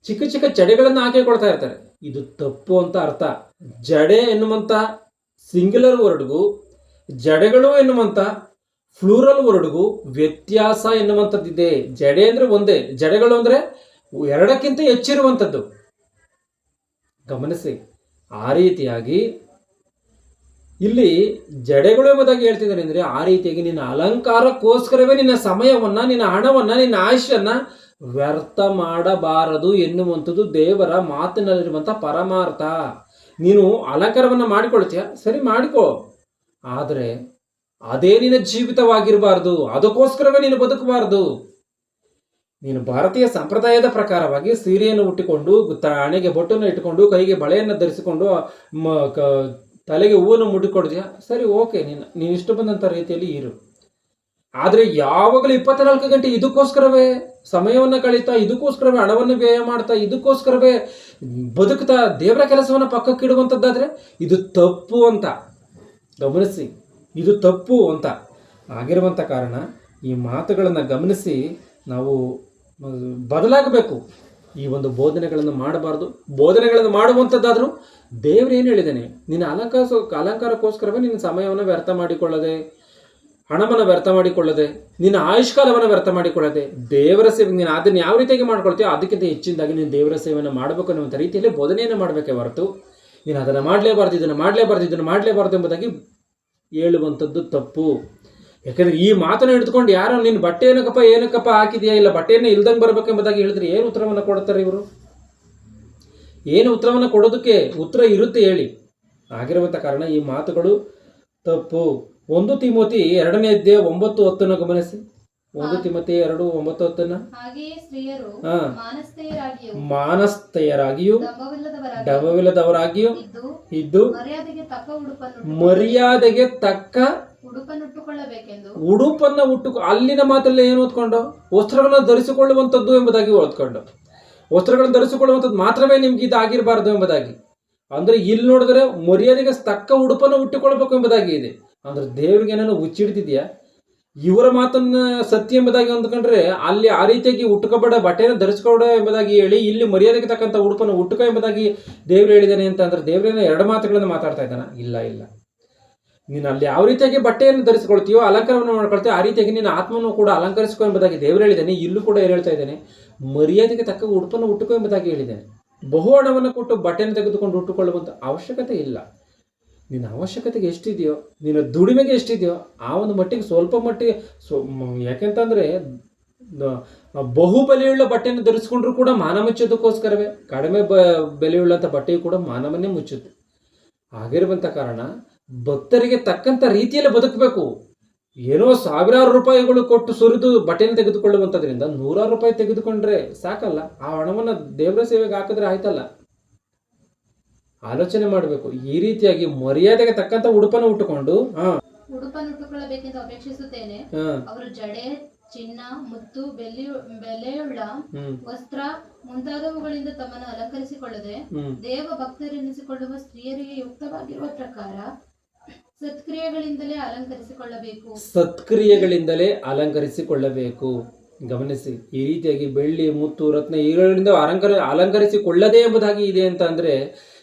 ಚಿಕ್ಕ ಚಿಕ್ಕ ಜಡೆಗಳನ್ನು ಹಾಕಿಕೊಳ್ತಾ ಇರ್ತಾರೆ. ಇದು ತಪ್ಪು ಅಂತ ಅರ್ಥ. ಜಡೆ ಎನ್ನುವಂಥ ಸಿಂಗ್ಯುಲರ್ ವರ್ಡ್ಗೂ ಜಡೆಗಳು ಎನ್ನುವಂಥ ಫ್ಲೂರಲ್ ವರ್ಡ್ಗೂ ವ್ಯತ್ಯಾಸ ಎನ್ನುವಂಥದ್ದಿದೆ. ಜಡೆ ಅಂದ್ರೆ ಒಂದೇ, ಜಡೆಗಳು ಅಂದ್ರೆ ಎರಡಕ್ಕಿಂತ ಹೆಚ್ಚಿರುವಂಥದ್ದು. ಗಮನಿಸಿ, ಆ ರೀತಿಯಾಗಿ ಇಲ್ಲಿ ಜಡೆಗಳು ಎಂಬುದಾಗಿ ಹೇಳ್ತಿದ್ದಾರೆ ಅಂದ್ರೆ ಆ ರೀತಿಯಾಗಿ ನಿನ್ನ ಅಲಂಕಾರಕ್ಕೋಸ್ಕರವೇ ನಿನ್ನ ಸಮಯವನ್ನ, ನಿನ್ನ ಹಣವನ್ನ, ನಿನ್ನ ಆಯುಷ್ಯನ್ನ ವ್ಯರ್ಥ ಮಾಡಬಾರದು ಎನ್ನುವಂಥದ್ದು ದೇವರ ಮಾತಿನಲ್ಲಿರುವಂಥ ಪರಮಾರ್ಥ. ನೀನು ಅಲಂಕಾರವನ್ನು ಮಾಡಿಕೊಳ್ತೀಯ, ಸರಿ ಮಾಡಿಕೋ, ಆದರೆ ಅದೇ ನಿನ್ನ ಜೀವಿತವಾಗಿರಬಾರ್ದು, ಅದಕ್ಕೋಸ್ಕರವೇ ನೀನು ಬದುಕಬಾರ್ದು. ನೀನು ಭಾರತೀಯ ಸಂಪ್ರದಾಯದ ಪ್ರಕಾರವಾಗಿ ಸೀರೆಯನ್ನು ಉಟ್ಟಿಕೊಂಡು, ಹಣೆಗೆ ಬೊಟ್ಟನ್ನು ಇಟ್ಟುಕೊಂಡು, ಕೈಗೆ ಬಳೆಯನ್ನು ಧರಿಸಿಕೊಂಡು, ತಲೆಗೆ ಹೂವನ್ನು ಮುಟ್ಟಿಕೊಡ್ತೀಯ, ಸರಿ ಓಕೆ, ನೀನು ಇಷ್ಟ ಬಂದಂಥ ರೀತಿಯಲ್ಲಿ ಇರು. ಆದರೆ ಯಾವಾಗಲೂ 24 ಗಂಟೆ ಇದಕ್ಕೋಸ್ಕರವೇ ಸಮಯವನ್ನು ಕಳೀತಾ, ಇದಕ್ಕೋಸ್ಕರವೇ ಹಣವನ್ನು ವ್ಯಯ ಮಾಡ್ತಾ, ಇದಕ್ಕೋಸ್ಕರವೇ ಬದುಕ್ತಾ ದೇವರ ಕೆಲಸವನ್ನು ಪಕ್ಕಕ್ಕಿಡುವಂಥದ್ದಾದ್ರೆ ಇದು ತಪ್ಪು ಅಂತ ಗಮನಿಸಿ. ಇದು ತಪ್ಪು ಅಂತ ಆಗಿರುವಂಥ ಕಾರಣ ಈ ಮಾತುಗಳನ್ನು ಗಮನಿಸಿ ನಾವು ಬದಲಾಗಬೇಕು. ಈ ಒಂದು ಬೋಧನೆಗಳನ್ನು ಮಾಡಬಾರ್ದು. ಬೋಧನೆಗಳನ್ನು ಮಾಡುವಂಥದ್ದಾದರೂ ದೇವರು ಏನು ಹೇಳಿದ್ದಾನೆ, ನಿನ್ನ ಅಲಂಕಾರಕ್ಕೋಸ್ಕರವೇ ನಿನ್ನ ಸಮಯವನ್ನು ವ್ಯರ್ಥ ಮಾಡಿಕೊಳ್ಳದೆ, ಹಣವನ್ನು ವ್ಯರ್ಥ ಮಾಡಿಕೊಳ್ಳದೆ, ನಿನ್ನ ಆಯುಷ್ಕಾಲವನ್ನು ವ್ಯರ್ಥ ಮಾಡಿಕೊಳ್ಳದೆ, ದೇವರ ಸೇವೆ ನೀನು ಅದನ್ನು ಯಾವ ರೀತಿಯಾಗಿ ಮಾಡ್ಕೊಳ್ತೀಯೋ ಅದಕ್ಕಿಂತ ಹೆಚ್ಚಿನದಾಗಿ ನೀನು ದೇವರ ಸೇವೆಯನ್ನು ಮಾಡಬೇಕು ಅನ್ನುವಂಥ ರೀತಿಯಲ್ಲಿ ಬೋಧನೆಯನ್ನು ಮಾಡಬೇಕೇ ಹೊರತು ನೀನು ಅದನ್ನು ಮಾಡಲೇಬಾರ್ದು, ಇದನ್ನು ಮಾಡಲೇಬಾರ್ದು ಎಂಬುದಾಗಿ ಹೇಳುವಂಥದ್ದು ತಪ್ಪು. ಯಾಕಂದರೆ ಈ ಮಾತನ್ನು ಹಿಡಿದುಕೊಂಡು ಯಾರೋ ನಿನ್ನ ಬಟ್ಟೆ ಏನಕ್ಕಪ್ಪ ಹಾಕಿದೆಯಾ, ಇಲ್ಲ ಬಟ್ಟೆಯನ್ನು ಇಲ್ದಂಗೆ ಬರಬೇಕೆಂಬುದಾಗಿ ಹೇಳಿದ್ರೆ ಏನು ಉತ್ತರವನ್ನು ಕೊಡ್ತಾರೆ ಇವರು? ಏನು ಉತ್ತರವನ್ನು ಕೊಡೋದಕ್ಕೆ ಉತ್ತರ ಇರುತ್ತೆ ಹೇಳಿ? ಆಗಿರುವಂಥ ಕಾರಣ ಈ ಮಾತುಗಳು ತಪ್ಪು. 1 ತಿಮೋತಿ 2ನೇ ಅಧ್ಯಾಯ 9-10 ಗಮನಿಸಿ. 1 ತಿಮೋತಿ 2:9-10.
ಹಾಗೆಯೇ ಸ್ತ್ರೀಯರು
ಮಾನಸ್ಥೆಯರಾಗಿಯೂ ಡಬವಿಲ್ಲದವರಾಗಿಯೂ ಇದ್ದು ಮರ್ಯಾದೆಗೆ ತಕ್ಕ ಉಡುಪನ್ನು ಅಲ್ಲಿನ ಮಾತಲ್ಲಿ ಏನು ಓದ್ಕೊಂಡು ವಸ್ತ್ರಗಳನ್ನು ಧರಿಸಿಕೊಳ್ಳುವಂಥದ್ದು ಎಂಬುದಾಗಿ ಓದ್ಕೊಂಡು, ವಸ್ತ್ರಗಳನ್ನು ಧರಿಸಿಕೊಳ್ಳುವಂಥದ್ದು ಮಾತ್ರವೇ ನಿಮ್ಗೆ ಇದಾಗಿರಬಾರ್ದು ಎಂಬುದಾಗಿ. ಅಂದ್ರೆ ಇಲ್ಲಿ ನೋಡಿದ್ರೆ ಮರ್ಯಾದೆಗೆ ತಕ್ಕ ಉಡುಪನ್ನು ಉಟ್ಟುಕೊಳ್ಬೇಕು ಎಂಬುದಾಗಿ ಇದೆ. ಅಂದ್ರೆ ದೇವ್ರಿಗೆ ಏನಾದ್ರು ಹುಚ್ಚಿಡ್ತಿದ್ಯಾ? ಇವರ ಮಾತನ್ನ ಸತ್ಯ ಎಂಬುದಾಗಿ ಅಂದ್ಕೊಂಡ್ರೆ ಅಲ್ಲಿ ಆ ರೀತಿಯಾಗಿ ಉಟ್ಕೋಬೇಡ, ಬಟ್ಟೆಯನ್ನು ಧರಿಸ್ಕೊಬೇಡ ಎಂಬುದಾಗಿ ಹೇಳಿ ಇಲ್ಲಿ ಮರ್ಯಾದೆಗೆ ತಕ್ಕಂಥ ಉಡುಪನ್ನು ಉಟ್ಟುಕೋ ಎಂಬುದಾಗಿ ದೇವ್ರು ಹೇಳಿದ್ದಾನೆ ಅಂತ ಅಂದ್ರೆ ದೇವ್ರೇನ ಎರಡು ಮಾತುಗಳನ್ನು ಮಾತಾಡ್ತಾ ಇದ್ದಾನ? ಇಲ್ಲ. ನೀನು ಅಲ್ಲಿ ಯಾವ ರೀತಿಯಾಗಿ ಬಟ್ಟೆಯನ್ನು ಧರಿಸಿಕೊಳ್ತೀಯೋ, ಅಲಂಕಾರವನ್ನು ಮಾಡ್ಕೊಳ್ತೀಯೋ, ಆ ರೀತಿಯಾಗಿ ನಿನ್ನ ಆತ್ಮವನ್ನು ಕೂಡ ಅಲಂಕರಿಸಿಕೊ ಎಂಬುದಾಗಿ ದೇವರು ಹೇಳಿದ್ದಾನೆ. ಇಲ್ಲೂ ಕೂಡ ಏನು ಹೇಳ್ತಾ ಇದ್ದಾನೆ, ಮರ್ಯಾದೆಗೆ ತಕ್ಕ ಉಡುಪನ್ನು ಉಟ್ಟುಕೋ ಎಂಬುದಾಗಿ ಹೇಳಿದ್ದಾನೆ. ಬಹು ಹಣವನ್ನು ಕೊಟ್ಟು ಬಟ್ಟೆಯನ್ನು ತೆಗೆದುಕೊಂಡು ಉಟ್ಟುಕೊಳ್ಳುವಂಥ ಅವಶ್ಯಕತೆ ಇಲ್ಲ. ನಿನ್ನ ಅವಶ್ಯಕತೆಗೆ ಎಷ್ಟಿದೆಯೋ, ನಿನ್ನ ದುಡಿಮೆಗೆ ಎಷ್ಟಿದೆಯೋ ಆ ಒಂದು ಮಟ್ಟಿಗೆ ಸ್ವಲ್ಪ ಮಟ್ಟಿಗೆ ಯಾಕೆಂತಂದರೆ ಬಹು ಬೆಲೆಯುಳ್ಳ ಬಟ್ಟೆಯನ್ನು ಧರಿಸ್ಕೊಂಡ್ರೂ ಕೂಡ ಮಾನ ಮುಚ್ಚೋದಕ್ಕೋಸ್ಕರವೇ. ಕಡಿಮೆ ಬೆಲೆಯುಳ್ಳಂಥ ಬಟ್ಟೆಯು ಕೂಡ ಮಾನವನ್ನೇ ಮುಚ್ಚುತ್ತೆ. ಆಗಿರುವಂಥ ಕಾರಣ ಭಕ್ತರಿಗೆ ತಕ್ಕಂಥ ರೀತಿಯಲ್ಲಿ ಬದುಕಬೇಕು. ಏನೋ ಸಾವಿರಾರು ರೂಪಾಯಿಗಳು ಕೊಟ್ಟು ಸುರಿದು ಬಟ್ಟೆಯನ್ನು ತೆಗೆದುಕೊಳ್ಳುವಂಥದ್ರಿಂದ 100 ರೂಪಾಯಿ ತೆಗೆದುಕೊಂಡ್ರೆ ಸಾಕಲ್ಲ. ಆ ಹಣವನ್ನು ದೇವರ ಸೇವೆಗೆ ಹಾಕಿದ್ರೆ ಆಯ್ತಲ್ಲ. ಆಲೋಚನೆ ಮಾಡಬೇಕು. ಈ ರೀತಿಯಾಗಿ ಮರ್ಯಾದೆಗೆ ತಕ್ಕಂಥ ಉಡುಪನ್ನು ಉಟ್ಟುಕೊಂಡು
ಉಡುಪನ್ನು ಉಟ್ಟುಕೊಳ್ಳಬೇಕೆಂದು ಅಪೇಕ್ಷಿಸುತ್ತೇನೆ. ಅವರು ಜಡೆ, ಚಿನ್ನ, ಮುತ್ತು, ಬೆಲೆಯುಳ್ಳ ವಸ್ತ್ರ ಮುಂತಾದವುಗಳಿಂದ ತಮ್ಮನ್ನು ಅಲಂಕರಿಸಿಕೊಳ್ಳದೆ ದೇವ ಭಕ್ತರೆನಿಸಿಕೊಳ್ಳುವ ಸ್ತ್ರೀಯರಿಗೆ ಯುಕ್ತವಾಗಿರುವ ಪ್ರಕಾರ ಸತ್ಕ್ರಿಯೆಗಳಿಂದಲೇ ಅಲಂಕರಿಸಿಕೊಳ್ಳಬೇಕು. ಗಮನಿಸಿ, ಈ ರೀತಿಯಾಗಿ ಬೆಳ್ಳಿ, ಮುತ್ತು, ರತ್ನ ಇವುಗಳಿಂದ ಅಲಂಕರಿಸಿಕೊಳ್ಳದೆ ಎಂಬುದಾಗಿ ಇದೆ ಅಂತ ಅಂದ್ರೆ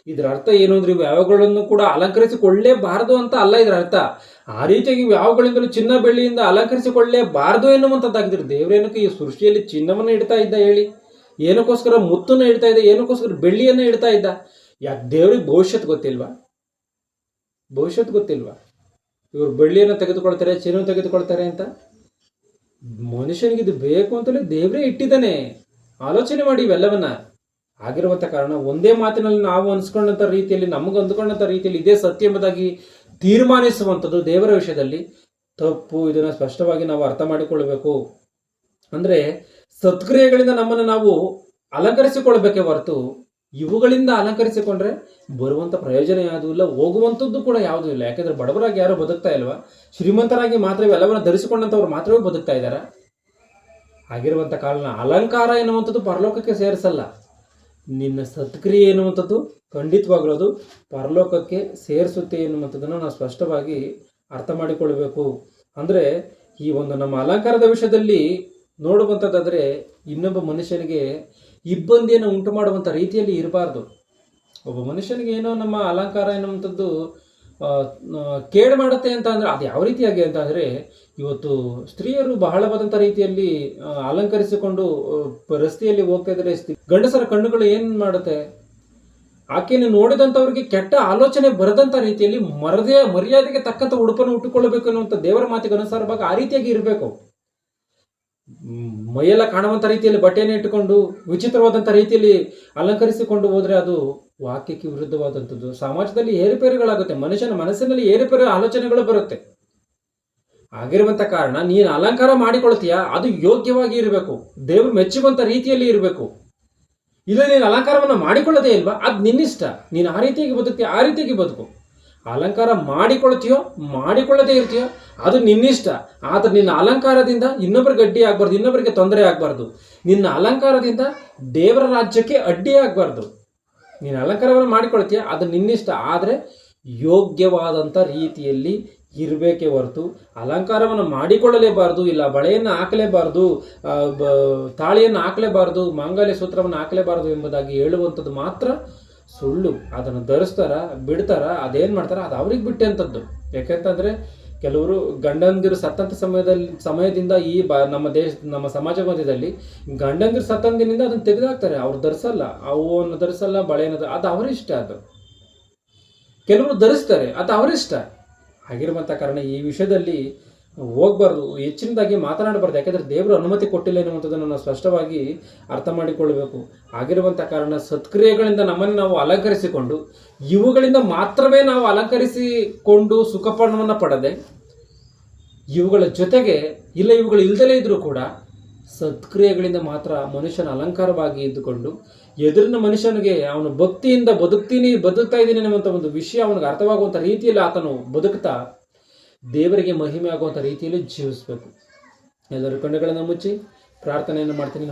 ಇದರ ಅರ್ಥ ಏನು ಅಂದ್ರೆ ಇವು ಯಾವಗಳನ್ನು ಕೂಡ ಅಲಂಕರಿಸಿಕೊಳ್ಳೇಬಾರದು ಅಂತ ಅಲ್ಲ ಇದರ ಅರ್ಥ. ಆ ರೀತಿಯಾಗಿ ಯಾವಗಳಿಂದಲೂ ಚಿನ್ನ ಬೆಳ್ಳಿಯಿಂದ ಅಲಂಕರಿಸಿಕೊಳ್ಳೇಬಾರದು ಎನ್ನುವಂಥದ್ದಾಗಿದ್ರೆ ದೇವರೇನಕ್ಕೆ ಈ ಸೃಷ್ಟಿಯಲ್ಲಿ ಚಿನ್ನವನ್ನು ಇಡ್ತಾ ಇದ್ದ ಹೇಳಿ? ಏನಕ್ಕೋಸ್ಕರ ಮುತ್ತನ್ನು ಇಡ್ತಾ ಇದ್ದ? ಏನಕ್ಕೋಸ್ಕರ ಬೆಳ್ಳಿಯನ್ನು ಇಡ್ತಾ ಇದ್ದ? ಯಾಕೆ ದೇವರಿಗೆ ಭವಿಷ್ಯತ್ ಗೊತ್ತಿಲ್ವಾ? ಇವರು ಬೆಳ್ಳಿಯನ್ನು ತೆಗೆದುಕೊಳ್ತಾರೆ, ಚಿನ್ನ ತೆಗೆದುಕೊಳ್ತಾರೆ ಅಂತ ಮನುಷ್ಯನಿಗೆ ಇದು ಬೇಕು ಅಂತಲೇ ದೇವರೇ ಇಟ್ಟಿದ್ದಾನೆ. ಆಲೋಚನೆ ಮಾಡಿ ಇವೆಲ್ಲವನ್ನ. ಆಗಿರುವಂಥ ಕಾರಣ ಒಂದೇ ಮಾತಿನಲ್ಲಿ ನಾವು ಅನ್ಸ್ಕೊಂಡಂಥ ರೀತಿಯಲ್ಲಿ, ನಮಗೆ ಅಂದ್ಕೊಂಡಂಥ ರೀತಿಯಲ್ಲಿ ಇದೇ ಸತ್ಯ ಎಂಬುದಾಗಿ ತೀರ್ಮಾನಿಸುವಂಥದ್ದು ದೇವರ ವಿಷಯದಲ್ಲಿ ತಪ್ಪು. ಇದನ್ನು ಸ್ಪಷ್ಟವಾಗಿ ನಾವು ಅರ್ಥ ಮಾಡಿಕೊಳ್ಳಬೇಕು. ಅಂದರೆ ಸತ್ಕ್ರಿಯೆಗಳಿಂದ ನಮ್ಮನ್ನು ನಾವು ಅಲಂಕರಿಸಿಕೊಳ್ಬೇಕೇ ಹೊರತು ಇವುಗಳಿಂದ ಅಲಂಕರಿಸಿಕೊಂಡ್ರೆ ಬರುವಂಥ ಪ್ರಯೋಜನ ಯಾವುದೂ ಇಲ್ಲ, ಹೋಗುವಂಥದ್ದು ಕೂಡ ಯಾವುದೂ ಇಲ್ಲ. ಯಾಕೆಂದರೆ ಬಡವರಾಗಿ ಯಾರು ಬದುಕ್ತಾ ಇಲ್ವಾ? ಶ್ರೀಮಂತರಾಗಿ ಮಾತ್ರ ಇವೆಲ್ಲವನ್ನು ಧರಿಸಿಕೊಂಡಂಥವ್ರು ಮಾತ್ರವೇ ಬದುಕ್ತಾ ಇದ್ದಾರೆ. ಆಗಿರುವಂಥ ಕಾರಣ ಅಲಂಕಾರ ಎನ್ನುವಂಥದ್ದು ಪರಲೋಕಕ್ಕೆ ಸೇರಿಸಲ್ಲ. ನಿನ್ನ ಸತ್ಕ್ರಿಯೆ ಎನ್ನುವಂಥದ್ದು ಖಂಡಿತವಾಗ್ಲೂ ಪರಲೋಕಕ್ಕೆ ಸೇರಿಸುತ್ತೆ ಎನ್ನುವಂಥದ್ದನ್ನು ನಾವು ಸ್ಪಷ್ಟವಾಗಿ ಅರ್ಥ ಮಾಡಿಕೊಳ್ಬೇಕು. ಅಂದರೆ ಈ ಒಂದು ನಮ್ಮ ಅಲಂಕಾರದ ವಿಷಯದಲ್ಲಿ ನೋಡುವಂಥದ್ದಾದರೆ ಇನ್ನೊಬ್ಬ ಮನುಷ್ಯನಿಗೆ ಇಬ್ಬಂದಿಯನ್ನು ಉಂಟು ಮಾಡುವಂಥ ರೀತಿಯಲ್ಲಿ ಇರಬಾರ್ದು. ಒಬ್ಬ ಮನುಷ್ಯನಿಗೆ ಏನೋ ನಮ್ಮ ಅಲಂಕಾರ ಎನ್ನುವಂಥದ್ದು ಕೇಡು ಮಾಡುತ್ತೆ ಅಂತ ಅಂದರೆ ಅದು ಯಾವ ರೀತಿಯಾಗಿ ಅಂತ ಅಂದರೆ, ಇವತ್ತು ಸ್ತ್ರೀಯರು ಬಹಳವಾದಂಥ ರೀತಿಯಲ್ಲಿ ಅಲಂಕರಿಸಿಕೊಂಡು ರಸ್ತೆಯಲ್ಲಿ ಹೋಗ್ತಾ ಇದ್ದಾರೆ. ಗಂಡಸರ ಕಣ್ಣುಗಳು ಏನು ಮಾಡುತ್ತೆ? ಆಕೆಯನ್ನು ನೋಡಿದಂಥವ್ರಿಗೆ ಕೆಟ್ಟ ಆಲೋಚನೆ ಬರದಂಥ ರೀತಿಯಲ್ಲಿ ಮರ್ಯಾದೆಗೆ ತಕ್ಕಂಥ ಉಡುಪನ್ನು ಉಟ್ಟುಕೊಳ್ಳಬೇಕು ಅನ್ನುವಂಥ ದೇವರ ಮಾತಿಗೆ ಅನುಸಾರವಾಗಿ ಆ ರೀತಿಯಾಗಿ ಇರಬೇಕು. ಮೈಯೆಲ್ಲ ಕಾಣುವಂಥ ರೀತಿಯಲ್ಲಿ ಬಟ್ಟೆಯನ್ನು ಇಟ್ಟುಕೊಂಡು ವಿಚಿತ್ರವಾದಂಥ ರೀತಿಯಲ್ಲಿ ಅಲಂಕರಿಸಿಕೊಂಡು ಹೋದರೆ ಅದು ವಾಕ್ಯಕ್ಕೆ ವಿರುದ್ಧವಾದಂಥದ್ದು. ಸಮಾಜದಲ್ಲಿ ಏರುಪೇರುಗಳಾಗುತ್ತೆ. ಮನುಷ್ಯನ ಮನಸ್ಸಿನಲ್ಲಿ ಏರುಪೇರು ಆಲೋಚನೆಗಳು ಬರುತ್ತೆ. ಆಗಿರುವಂಥ ಕಾರಣ ನೀನು ಅಲಂಕಾರ ಮಾಡಿಕೊಳ್ತೀಯಾ, ಅದು ಯೋಗ್ಯವಾಗಿ ಇರಬೇಕು, ದೇವರು ಮೆಚ್ಚುವಂಥ ರೀತಿಯಲ್ಲಿ ಇರಬೇಕು. ಇಲ್ಲ ನೀನು ಅಲಂಕಾರವನ್ನು ಮಾಡಿಕೊಳ್ಳೋದೇ ಇಲ್ವಾ, ಅದು ನಿನ್ನಿಷ್ಟ. ನೀನು ಆ ರೀತಿಯಾಗಿ ಬದುಕ್ತೀಯ, ಆ ರೀತಿಯಾಗಿ ಬದುಕು. ಅಲಂಕಾರ ಮಾಡಿಕೊಳ್ತೀಯೋ ಮಾಡಿಕೊಳ್ಳದೇ ಇರ್ತೀಯೋ ಅದು ನಿನ್ನಿಷ್ಟ. ಆದರೆ ನಿನ್ನ ಅಲಂಕಾರದಿಂದ ಇನ್ನೊಬ್ಬರಿಗೆ ಅಡ್ಡಿ ಆಗಬಾರ್ದು, ಇನ್ನೊಬ್ಬರಿಗೆ ತೊಂದರೆ ಆಗಬಾರ್ದು. ನಿನ್ನ ಅಲಂಕಾರದಿಂದ ದೇವರ ರಾಜ್ಯಕ್ಕೆ ಅಡ್ಡಿ ಆಗಬಾರ್ದು. ನೀನು ಅಲಂಕಾರವನ್ನು ಮಾಡಿಕೊಳ್ತೀಯ, ಅದು ನಿನ್ನಿಷ್ಟ. ಆದರೆ ಯೋಗ್ಯವಾದಂಥ ರೀತಿಯಲ್ಲಿ ಇರಬೇಕೇ ಹೊರತು ಅಲಂಕಾರವನ್ನು ಮಾಡಿಕೊಳ್ಳಲೇಬಾರ್ದು, ಇಲ್ಲ ಬಳೆಯನ್ನು ಹಾಕಲೇಬಾರ್ದು, ತಾಳಿಯನ್ನು ಹಾಕಲೇಬಾರ್ದು, ಮಾಂಗಲ್ಯ ಸೂತ್ರವನ್ನು ಹಾಕಲೇಬಾರ್ದು ಎಂಬುದಾಗಿ ಹೇಳುವಂಥದ್ದು ಮಾತ್ರ ಸುಳ್ಳು. ಅದನ್ನು ಧರಿಸ್ತಾರ, ಬಿಡ್ತಾರ, ಅದೇನು ಮಾಡ್ತಾರ ಅದು ಅವ್ರಿಗೆ ಬಿಟ್ಟಂಥದ್ದು. ಯಾಕೆಂತಂದರೆ ಕೆಲವರು ಗಂಡಂದಿರು ಸತ್ತಂಥ ಸಮಯದಿಂದ ಈ ನಮ್ಮ ಸಮಾಜ ಮಧ್ಯದಲ್ಲಿ ಗಂಡಂದಿರು ಸತ್ತಂದಿನಿಂದ ಅದನ್ನು ತೆಗೆದುಹಾಕ್ತಾರೆ. ಅವ್ರು ಧರಿಸಲ್ಲ, ಅವನ್ನು ಧರಿಸಲ್ಲ, ಬಳೆಯನ್ನು ಅದು ಅವರಿಷ್ಟ. ಅದು ಕೆಲವರು ಧರಿಸ್ತಾರೆ, ಅದು ಅವರಿಷ್ಟ. ಆಗಿರುವಂಥ ಕಾರಣ ಈ ವಿಷಯದಲ್ಲಿ ಹೋಗ್ಬಾರ್ದು, ಹೆಚ್ಚಿನದಾಗಿ ಮಾತನಾಡಬಾರ್ದು. ಯಾಕೆಂದರೆ ದೇವರು ಅನುಮತಿ ಕೊಟ್ಟಿಲ್ಲ ಎನ್ನುವಂಥದ್ದನ್ನು ನಾವು ಸ್ಪಷ್ಟವಾಗಿ ಅರ್ಥ ಮಾಡಿಕೊಳ್ಳಬೇಕು. ಆಗಿರುವಂಥ ಕಾರಣ ಸತ್ಕ್ರಿಯೆಗಳಿಂದ ನಮ್ಮನ್ನು ನಾವು ಅಲಂಕರಿಸಿಕೊಂಡು ಇವುಗಳಿಂದ ಮಾತ್ರವೇ ನಾವು ಅಲಂಕರಿಸಿಕೊಂಡು ಸುಖಪಣವನ್ನು ಪಡದೆ, ಇವುಗಳ ಜೊತೆಗೆ ಇಲ್ಲ ಇವುಗಳು ಇಲ್ದಲೇ ಇದ್ದರೂ ಕೂಡ ಸತ್ಕ್ರಿಯೆಗಳಿಂದ ಮಾತ್ರ ಮನುಷ್ಯನ ಅಲಂಕಾರವಾಗಿ ಇದ್ದುಕೊಂಡು ಎದುರಿನ ಮನುಷ್ಯನಿಗೆ ಅವನು ಭಕ್ತಿಯಿಂದ ಬದುಕ್ತಾ ಇದ್ದೀನಿ ಅನ್ನುವಂಥ ಒಂದು ವಿಷಯ ಅವನಿಗೆ ಅರ್ಥವಾಗುವಂಥ ರೀತಿಯಲ್ಲಿ ಆತನು ಬದುಕ್ತಾ ದೇವರಿಗೆ ಮಹಿಮೆ ಆಗುವಂಥ ರೀತಿಯಲ್ಲಿ ಜೀವಿಸಬೇಕು. ಎಲ್ಲರೂ ಕಣ್ಣುಗಳನ್ನು ಮುಚ್ಚಿ ಪ್ರಾರ್ಥನೆಯನ್ನು ಮಾಡ್ತೀನಿ.